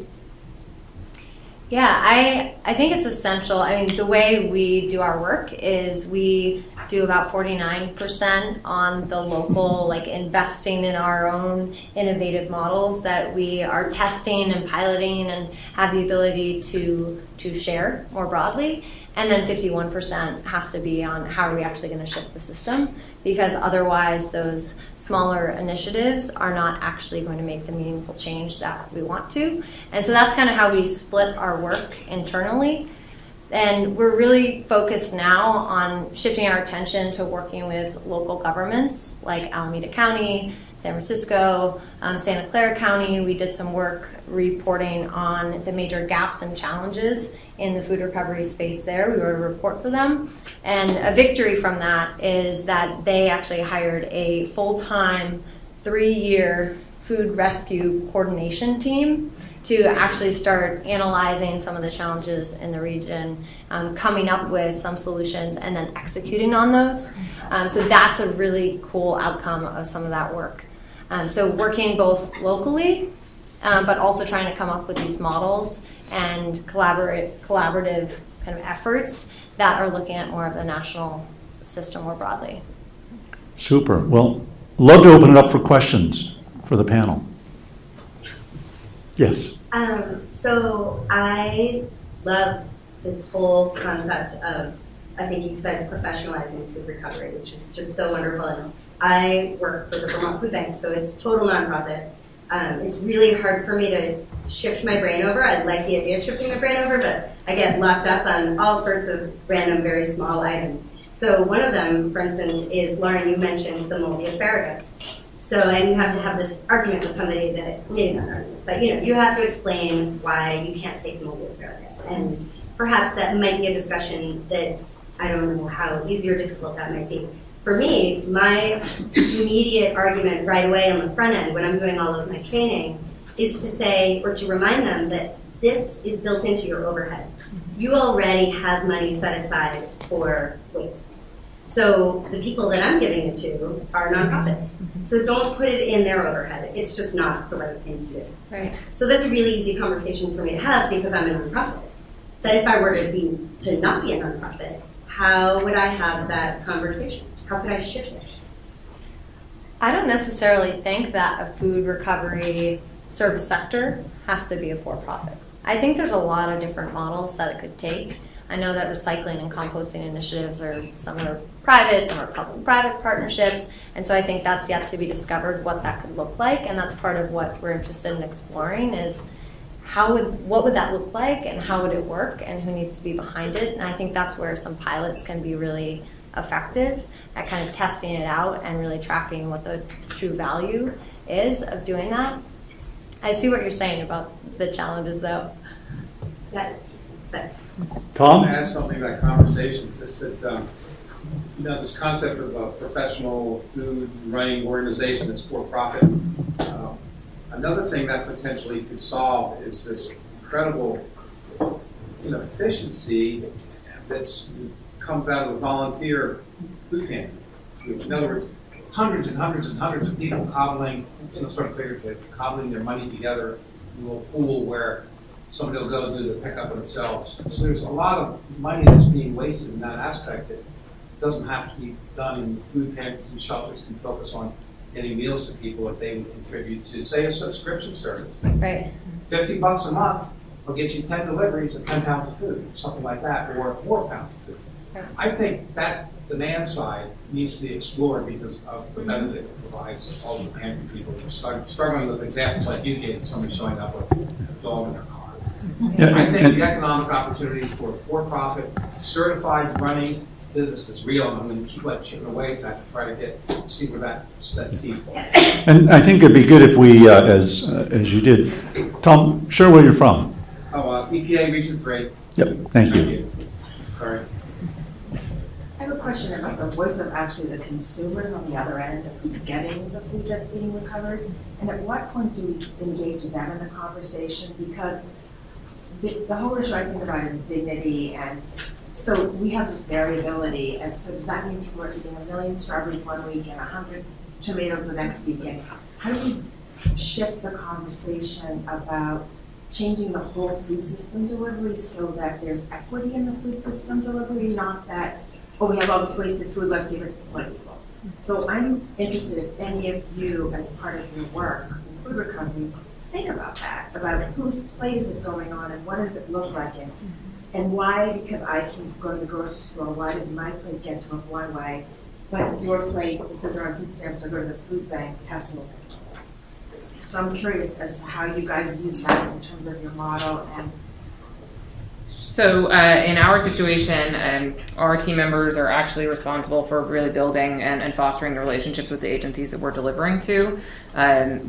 Yeah, I think it's essential. I mean, the way we do our work is we do about 49% on the local, like investing in our own innovative models that we are testing and piloting and have the ability to share more broadly. And then 51% has to be on how are we actually going to shift the system, because otherwise those smaller initiatives are not actually going to make the meaningful change that we want to. And so that's kind of how we split our work internally. And we're really focused now on shifting our attention to working with local governments like Alameda County, San Francisco, Santa Clara County. We did some work reporting on the major gaps and challenges in the food recovery space there. We wrote a report for them. And a victory from that is that they actually hired a full-time 3-year food rescue coordination team to actually start analyzing some of the challenges in the region, coming up with some solutions, and then executing on those. So that's a really cool outcome of some of that work. So working both locally, but also trying to come up with these models and collaborative kind of efforts that are looking at more of the national system more broadly. Super. Well, love to open it up for questions for the panel. Yes. So I love this whole concept of, I think you said, professionalizing food recovery, which is just so wonderful. And I work for the Vermont Food Bank, so it's total nonprofit. It's really hard for me to shift my brain over. I like the idea of shifting my brain over, but I get locked up on all sorts of random, very small items. So one of them, for instance, is, Lauren, you mentioned the moldy asparagus. So, and you have to have this argument with somebody that, maybe not an argument, but you have to explain why you can't take moldy asparagus. And perhaps that might be a discussion that, I don't know how easy or difficult that might be. For me, my immediate argument right away on the front end when I'm doing all of my training is to say, or to remind them that this is built into your overhead. You already have money set aside for waste. So the people that I'm giving it to are nonprofits. So don't put it in their overhead. It's just not the right thing to do. Right. So that's a really easy conversation for me to have because I'm a nonprofit. But if I were to not be a nonprofit, how would I have that conversation? How could I shift it? I don't necessarily think that a food recovery service sector has to be a for-profit. I think there's a lot of different models that it could take. I know that recycling and composting initiatives are, some are private, some are public-private partnerships, and so I think that's yet to be discovered what that could look like, and that's part of what we're interested in exploring is what would that look like and how would it work and who needs to be behind it, and I think that's where some pilots can be really effective at kind of testing it out and really tracking what the true value is of doing that. I see what you're saying about the challenges though. Tom? I add something to that conversation, just that, this concept of a professional food running organization that's for profit. Another thing that potentially could solve is this incredible inefficiency that comes out of the volunteer food pantry. In other words, hundreds and hundreds and hundreds of people cobbling, sort of figuratively, cobbling their money together into a pool where somebody will go do the pickup themselves. So there's a lot of money that's being wasted in that aspect that doesn't have to be done in food pantries and shelters can focus on getting meals to people if they would contribute to, say, a subscription service. Right. $50 a month will get you 10 deliveries of 10 pounds of food, something like that, or 4 pounds of food. Right. I think that demand side needs to be explored because of the benefit it provides all the pantry people who are struggling with examples like you gave, somebody showing up with a dog in their car. Yeah, I think the economic opportunities for-profit, certified running business is real, and I'm going to keep chipping away at that to try to see where that seed falls. And I think it'd be good if we, as you did, Tom, share where you're from. EPA Region 3. Yep, thank you. Sorry. I have a question about the voice of actually the consumers on the other end of who's getting the food that's being recovered. And at what point do we engage them in the conversation? Because the whole issue I think about is dignity, and so we have this variability, and so does that mean people are eating 1 million strawberries one week and 100 tomatoes the next week? And how do we shift the conversation about changing the whole food system delivery so that there's equity in the food system delivery, not that, oh, we have all this wasted food, let's give it to the poor people. So I'm interested if any of you, as part of your work in food recovery, think about that, about whose plate is it going on and what does it look like, and why, because I can go to the grocery store, why does my plate get to look one way, but your plate, because you're on food stamps or go to the food bank, has to look different. So I'm curious as to how you guys use that in terms of your model. And So in our situation, our team members are actually responsible for really building and fostering the relationships with the agencies that we're delivering to.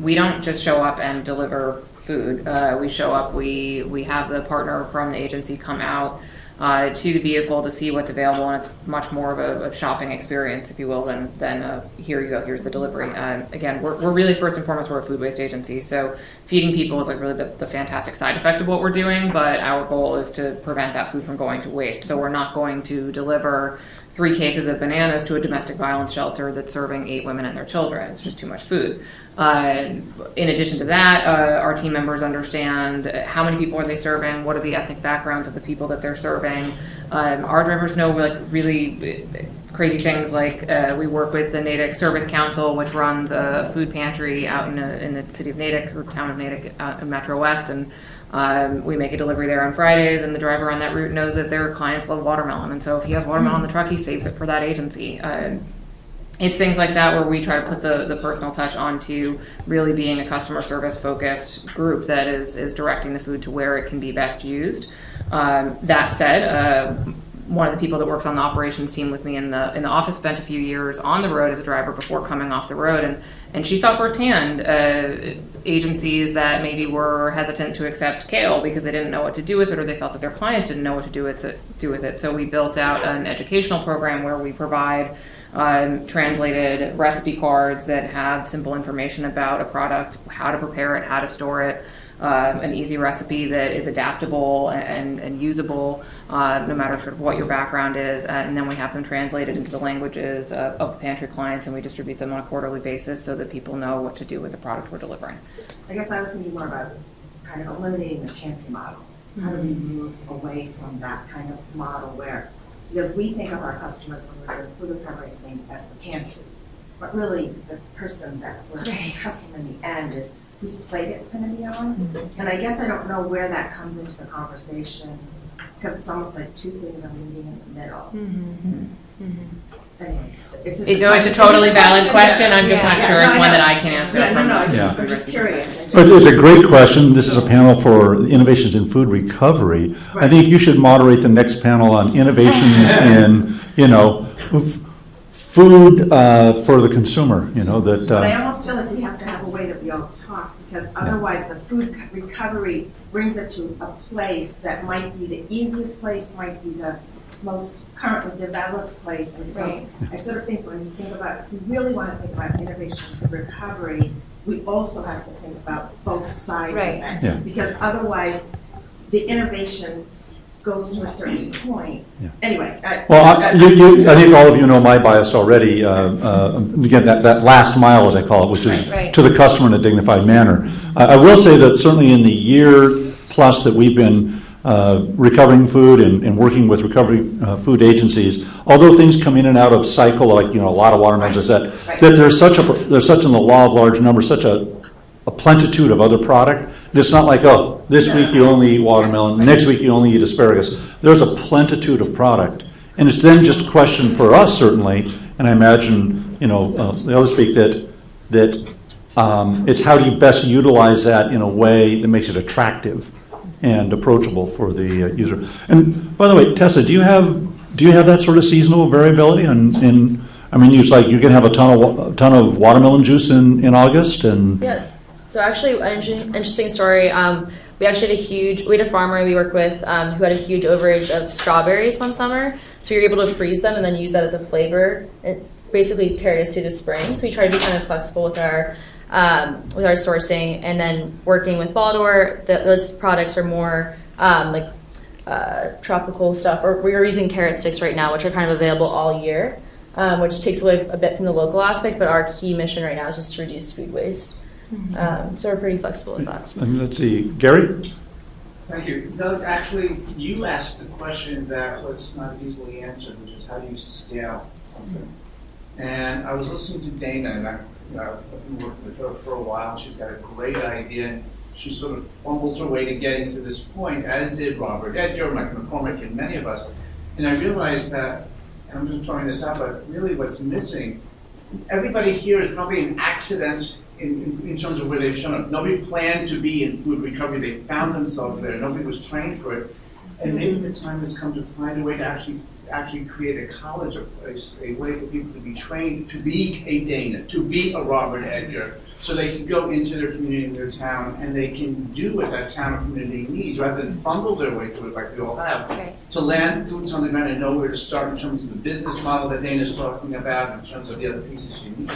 We don't just show up and deliver food. We show up, we have the partner from the agency come out to the vehicle to see what's available, and it's much more of a shopping experience, if you will, than here you go, here's the delivery. Again, we're really, first and foremost, we're a food waste agency, so feeding people is like really the fantastic side effect of what we're doing, but our goal is to prevent that food from going to waste. So we're not going to deliver 3 cases of bananas to a domestic violence shelter that's serving 8 women and their children. It's just too much food. In addition to that, our team members understand how many people are they serving, what are the ethnic backgrounds of the people that they're serving. Our drivers know like really crazy things like we work with the Natick Service Council, which runs a food pantry out in the city of Natick or town of Natick in Metro West, and we make a delivery there on Fridays, and the driver on that route knows that their clients love watermelon, and so if he has watermelon on the truck, he saves it for that agency. It's things like that where we try to put the personal touch onto really being a customer service focused group that is directing the food to where it can be best used. That said, one of the people that works on the operations team with me in the office spent a few years on the road as a driver before coming off the road, and she saw firsthand agencies that maybe were hesitant to accept kale because they didn't know what to do with it, or they felt that their clients didn't know what to do with it. So we built out an educational program where we provide translated recipe cards that have simple information about a product, how to prepare it, how to store it, an easy recipe that is adaptable and usable no matter sort of what your background is, and then we have them translated into the languages of the pantry clients, and we distribute them on a quarterly basis so that people know what to do with the product we're delivering. I guess I was thinking more about kind of eliminating the pantry model. How do we move away from that kind of model where, because we think of our customers when we're doing food recovery thing as the pantries, but really the person that we're customer in the end is whose plate it's going to be on. And I guess I don't know where that comes into the conversation, because it's almost like two things are meeting in the middle. Anyway, it's a totally valid question. I'm just not sure it's one that I can answer. I'm just curious. But it's a great question. This is a panel for innovations in food recovery. Right. I think you should moderate the next panel on innovations in, food for the consumer. But I almost feel like we have to have a way that we all talk, because otherwise the food recovery brings it to a place that might be the easiest place, might be the most currently developed place. And so I sort of think when you think about, if we really want to think about innovation for recovery, we also have to think about both sides of that. Yeah. Because otherwise the innovation goes to a certain point. Yeah. Anyway. I think all of you know my bias already. Again, that last mile, as I call it, which is to the customer in a dignified manner. I will say that certainly in the year plus that we've been recovering food and working with recovery food agencies, although things come in and out of cycle, like a lot of watermelons, that there's such in the law of large numbers, such a plenitude of other product. And it's not like, this week you only eat watermelon, next week you only eat asparagus. There's a plenitude of product. And it's then just a question for us, certainly, and I imagine, the others speak that it's how do you best utilize that in a way that makes it attractive and approachable for the user. And by the way, Tessa, do you have that sort of seasonal variability? It's like you can have a ton of watermelon juice in August, and So actually, an interesting story. We actually had a farmer we work with who had a huge overage of strawberries one summer. So we were able to freeze them and then use that as a flavor. It basically carried us through the spring. So we try to be kind of flexible with our sourcing, and then working with Baldor. Those products are more tropical stuff. Or we're using carrot sticks right now, which are kind of available all year, which takes away a bit from the local aspect. But our key mission right now is just to reduce food waste. So we're pretty flexible with that. And let's see, Gary? Thank you. No, actually, you asked a question that was not easily answered, which is how do you scale something? And I was listening to Dana, and I've been working with her for a while. She's got a great idea, and she sort of fumbled her way to getting to this point, as did Robert Edgar, Mike McCormick, and many of us. And I realized that, and I'm just throwing this out, but really what's missing, everybody here is probably an accident in terms of where they've shown up. Nobody planned to be in food recovery. They found themselves there. Nobody was trained for it. And maybe the time has come to find a way to actually create a college, a way for people to be trained to be a Dana, to be a Robert Edgar, so they can go into their community, in their town, and they can do what that town or community needs, rather than fumble their way through it like we all have. To land boots on the ground and know where to start in terms of the business model that Dana's talking about, in terms of the other pieces you need.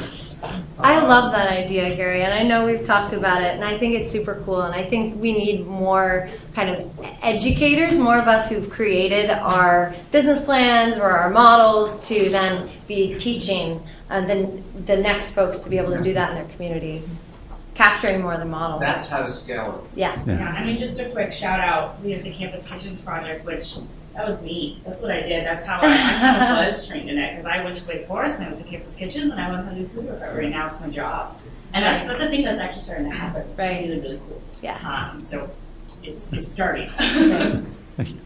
I love that idea, Gary, and I know we've talked about it, and I think it's super cool, and I think we need more kind of educators, more of us who've created our business plans or our models to then be teaching the next folks to be able to do that in their communities, capturing more of the models. That's how to scale it. Yeah. Yeah, I mean, just a quick shout out, we have the Campus Kitchens project, which that was me. That's what I did. That's how I kind of was trained in it, because I went to Wake Forest and I was at Campus Kitchens and I learned how to do food recovery, and now it's my job. And that's a thing that's actually starting to happen. It's Right. really, really cool. Yeah. So it's starting. Thank you.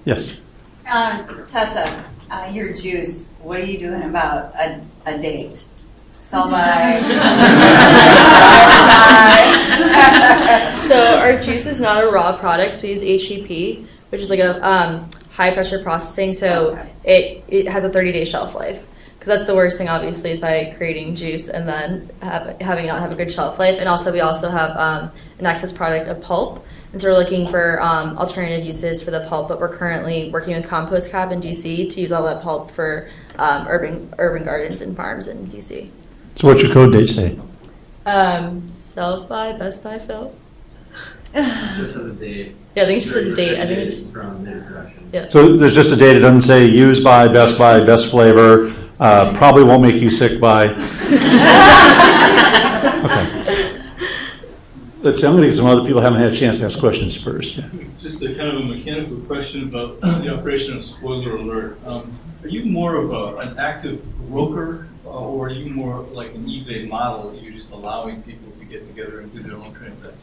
Yes. Tessa, your juice, what are you doing about a date? Sell by. So our juice is not a raw product, so we use HPP, which is like a high pressure processing, so it has a 30-day shelf life. Because that's the worst thing, obviously, is by creating juice and then having not have a good shelf life. And also we also have an excess product of pulp. And so we're looking for alternative uses for the pulp, but we're currently working with Compost Cap in DC to use all that pulp for urban gardens and farms in DC. So what's your code date say? Sell by Best Buy Phil. Just as a date. Yeah, I think it just says date. I think it's from their production. yeah. So there's just a date. It doesn't say used by, best flavor. Probably won't make you sick by. Okay. Let's see. I'm going to get some other people who haven't had a chance to ask questions first. Yeah. Just a kind of a mechanical question about the operation of Spoiler Alert. Are you more of an active broker, or are you more like an eBay model? You're just allowing people to get together and do their own transactions?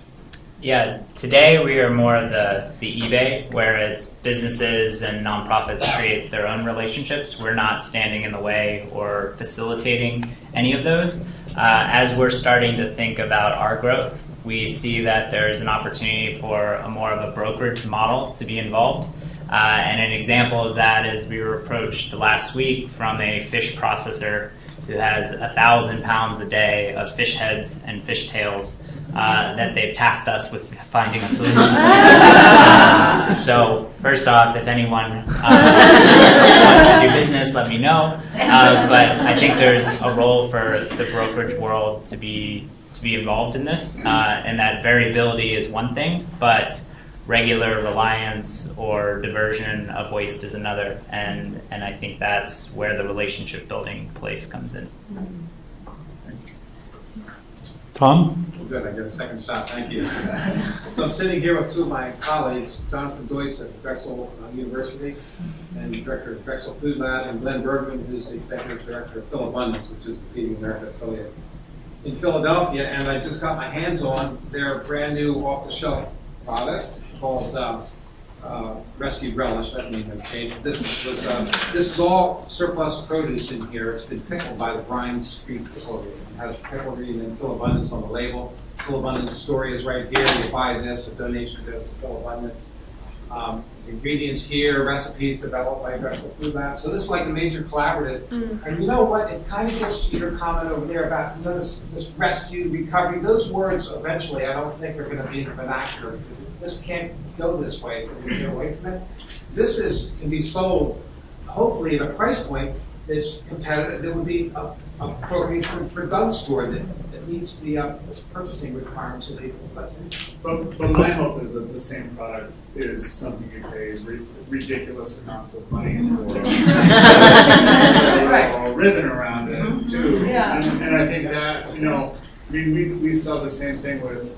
Yeah, today we are more of the eBay, where it's businesses and nonprofits create their own relationships. We're not standing in the way or facilitating any of those. As we're starting to think about our growth, we see that there's an opportunity for a more of a brokerage model to be involved. And an example of that is we were approached last week from a fish processor who has 1,000 pounds a day of fish heads and fish tails that they've tasked us with finding a solution for. So first off, if anyone wants to do business, let me know. But I think there's a role for the brokerage world to be involved in this, and that variability is one thing, but regular reliance or diversion of waste is another, and I think that's where the relationship building place comes in. Tom? Well, good, I get a second shot, thank you. So I'm sitting here with two of my colleagues, Jonathan Deutsch at Drexel University, and the director of Drexel Food Lab, and Glenn Bergman, who's the executive director of Phil Abundance, which is the Feeding America affiliate in Philadelphia. And I just got my hands on their brand new off-the-shelf product called Rescued Relish. That name has changed. This is all surplus produce in here. It's been pickled by the Bryan Street Picklery. It has picklery and then Phil Abundance on the label. Phil Abundance story is right here. You buy this, a donation goes to Phil Abundance. Ingredients here, recipes developed by Drexel Food Lab. So this is like a major collaborative. And you know what? It kind of gets to your comment over there about this rescue, recovery. Those words eventually, I don't think are going to be in the vernacular, because this can't go this way if we get away from it. This can be sold, hopefully, at a price point that's competitive. There would be a program for drugstore that meets the purchasing requirements of the lesson. But my hope is that the same product is something you pay ridiculous amounts of money for. A ribbon around it too. Yeah. And I think that, we saw the same thing with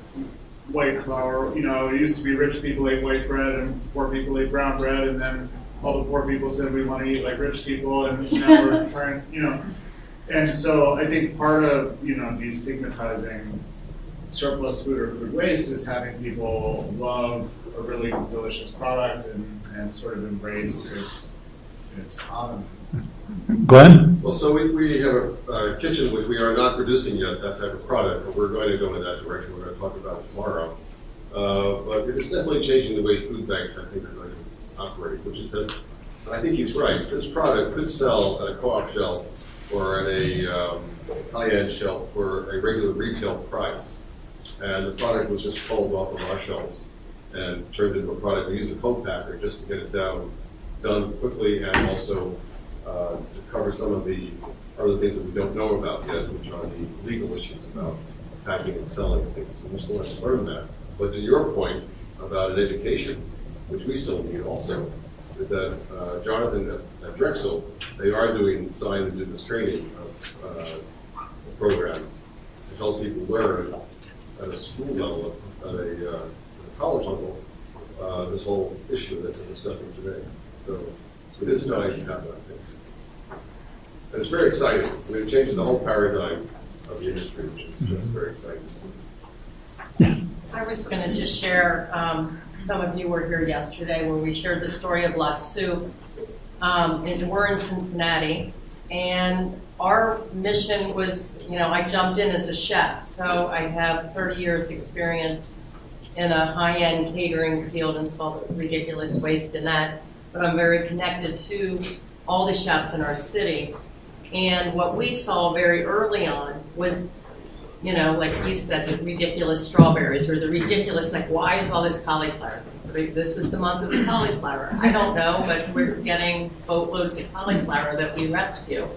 white flour. It used to be rich people ate white bread and poor people ate brown bread, and then all the poor people said we want to eat like rich people, and now we're trying, And so I think part of, destigmatizing surplus food or food waste is having people love a really delicious product and sort of embrace its provenance. Glenn? Well, so we have a kitchen which we are not producing yet, that type of product, but we're going to go in that direction. We're going to talk about it tomorrow. But it is definitely changing the way food banks, I think, are going to operate, which is that, I think he's right, this product could sell at a co-op shelf or at a high-end shelf for a regular retail price. And the product was just pulled off of our shelves and turned into a product. We use a co-packer just to get it done quickly and also to cover some of the other things that we don't know about yet, which are the legal issues about packing and selling things. So we still have to learn that. But to your point about an education, which we still need also, is that Jonathan at Drexel, they are starting to do this training program to help people learn at a school level, at a college level, this whole issue that we're discussing today. So it is nice to have that, I think. And it's very exciting. I mean, it changes the whole paradigm of the industry, which is just very exciting to see. I was going to just share, some of you were here yesterday where we shared the story of La Soup. We're in Cincinnati, and our mission was, I jumped in as a chef, so I have 30 years experience in a high-end catering field and saw the ridiculous waste in that, but I'm very connected to all the chefs in our city. And what we saw very early on was, like you said, the ridiculous strawberries or the ridiculous, like, why is all this cauliflower? This is the month of the cauliflower. I don't know, but we're getting boatloads of cauliflower that we rescue.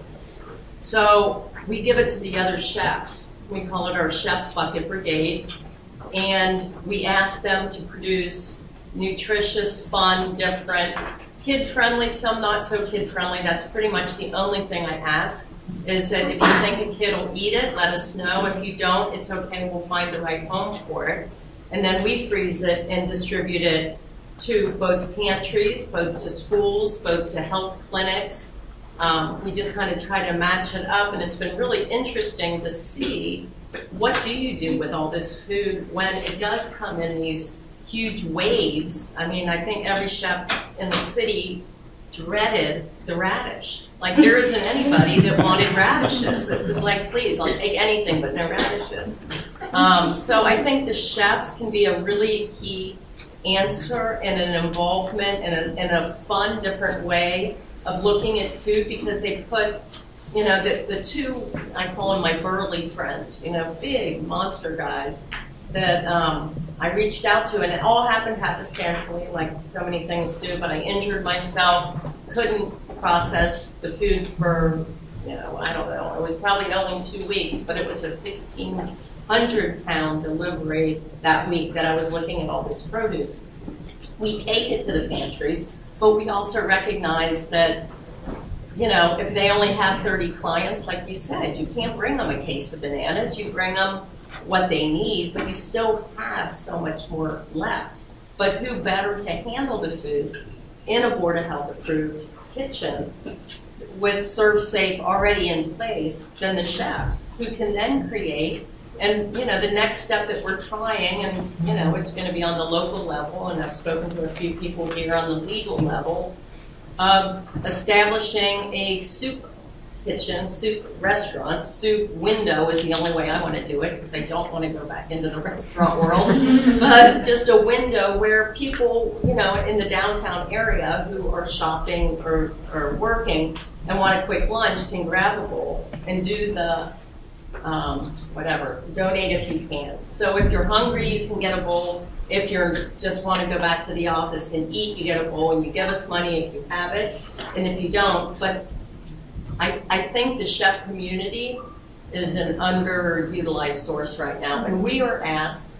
So we give it to the other chefs. We call it our Chef's Bucket Brigade. And we ask them to produce nutritious, fun, different, kid-friendly, some not so kid-friendly. That's pretty much the only thing I ask, is that if you think a kid will eat it, let us know. If you don't, it's okay. We'll find the right home for it. And then we freeze it and distribute it to both pantries, both to schools, both to health clinics. We just kind of try to match it up, and it's been really interesting to see what do you do with all this food when it does come in these huge waves. I mean, I think every chef in the city dreaded the radish. Like, there isn't anybody that wanted radishes. It was like, please, I'll take anything but no radishes. So I think the chefs can be a really key answer and an involvement in a fun, different way of looking at food, because they put, the two, I call them my burly friends, big monster guys that I reached out to, and it all happened happenstancely, like so many things do, but I injured myself, couldn't process the food for, I don't know, it was probably only 2 weeks, but it was a 1,600-pound delivery that week that I was looking at all this produce. We take it to the pantries, but we also recognize that, if they only have 30 clients, like you said, you can't bring them a case of bananas, you bring them what they need, but you still have so much more left. But who better to handle the food in a Board of Health approved kitchen with ServSafe already in place than the chefs, who can then create. And the next step that we're trying, and it's going to be on the local level, and I've spoken to a few people here on the legal level, of establishing a soup kitchen, soup restaurant. Soup window is the only way I want to do it, because I don't want to go back into the restaurant world. But just a window where people, in the downtown area who are shopping or working and want a quick lunch can grab a bowl and do the donate if you can. So if you're hungry, you can get a bowl. If you just want to go back to the office and eat, you get a bowl, and you give us money if you have it, and if you don't. But I think the chef community is an underutilized source right now, and we are asked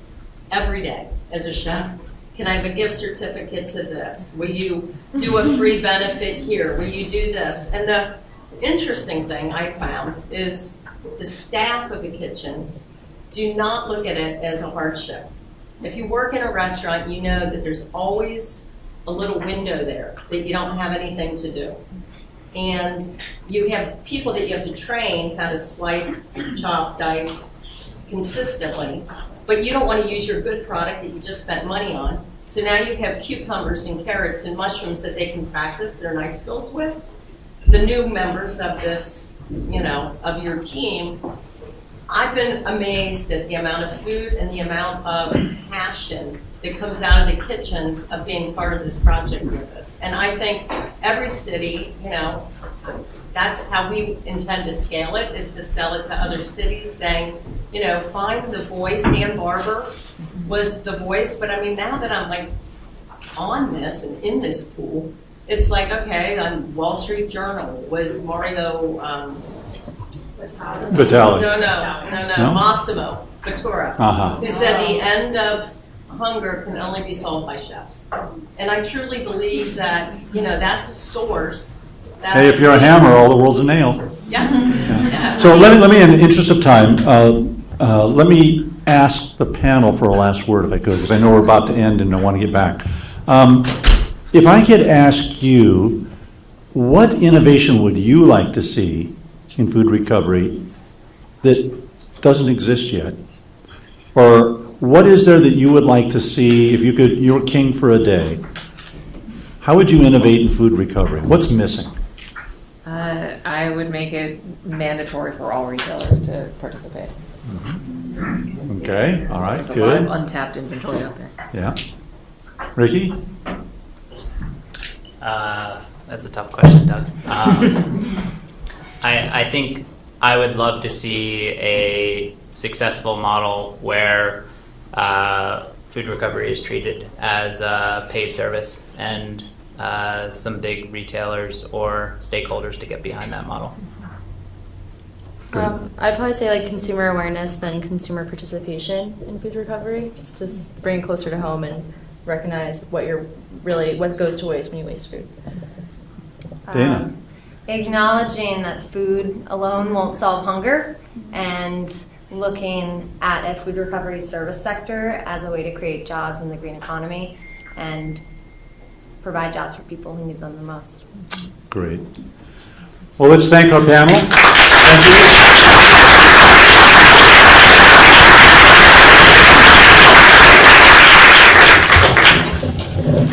every day as a chef, can I have a gift certificate to this? Will you do a free benefit here? Will you do this? And the interesting thing I found is the staff of the kitchens do not look at it as a hardship. If you work in a restaurant, you know that there's always a little window there that you don't have anything to do. And you have people that you have to train how to slice, chop, dice consistently, but you don't want to use your good product that you just spent money on. So now you have cucumbers and carrots and mushrooms that they can practice their knife skills with. The new members of this, of your team, I've been amazed at the amount of food and the amount of passion that comes out of the kitchens of being part of this project with us. And I think every city, that's how we intend to scale it, is to sell it to other cities, saying, find the voice. Dan Barber was the voice, but I mean, now that I'm on this and in this pool, it's like, okay, on Wall Street Journal was Mario, Vitale. No, Massimo Bottura, Uh-huh. who said the end of hunger can only be solved by chefs. And I truly believe that, that's a source. That Hey, if you're a is- hammer, all the world's a nail. Yeah. So let me, in the interest of time, let me ask the panel for a last word, if I could, because I know we're about to end and I want to get back. If I could ask you, what innovation would you like to see in food recovery that doesn't exist yet? Or what is there that you would like to see if you were king for a day? How would you innovate in food recovery? What's missing? I would make it mandatory for all retailers to participate. Okay, all right, There's a lot of good. untapped inventory out there. Yeah. Ricky? That's a tough question, Doug. I think I would love to see a successful model where food recovery is treated as a paid service, and some big retailers or stakeholders to get behind that model. I'd probably say like consumer awareness than consumer participation in food recovery, just to bring it closer to home and recognize what goes to waste when you waste food. Dana? Acknowledging that food alone won't solve hunger, and looking at a food recovery service sector as a way to create jobs in the green economy and provide jobs for people who need them the most. Great. Well, let's thank our panel. Thank you.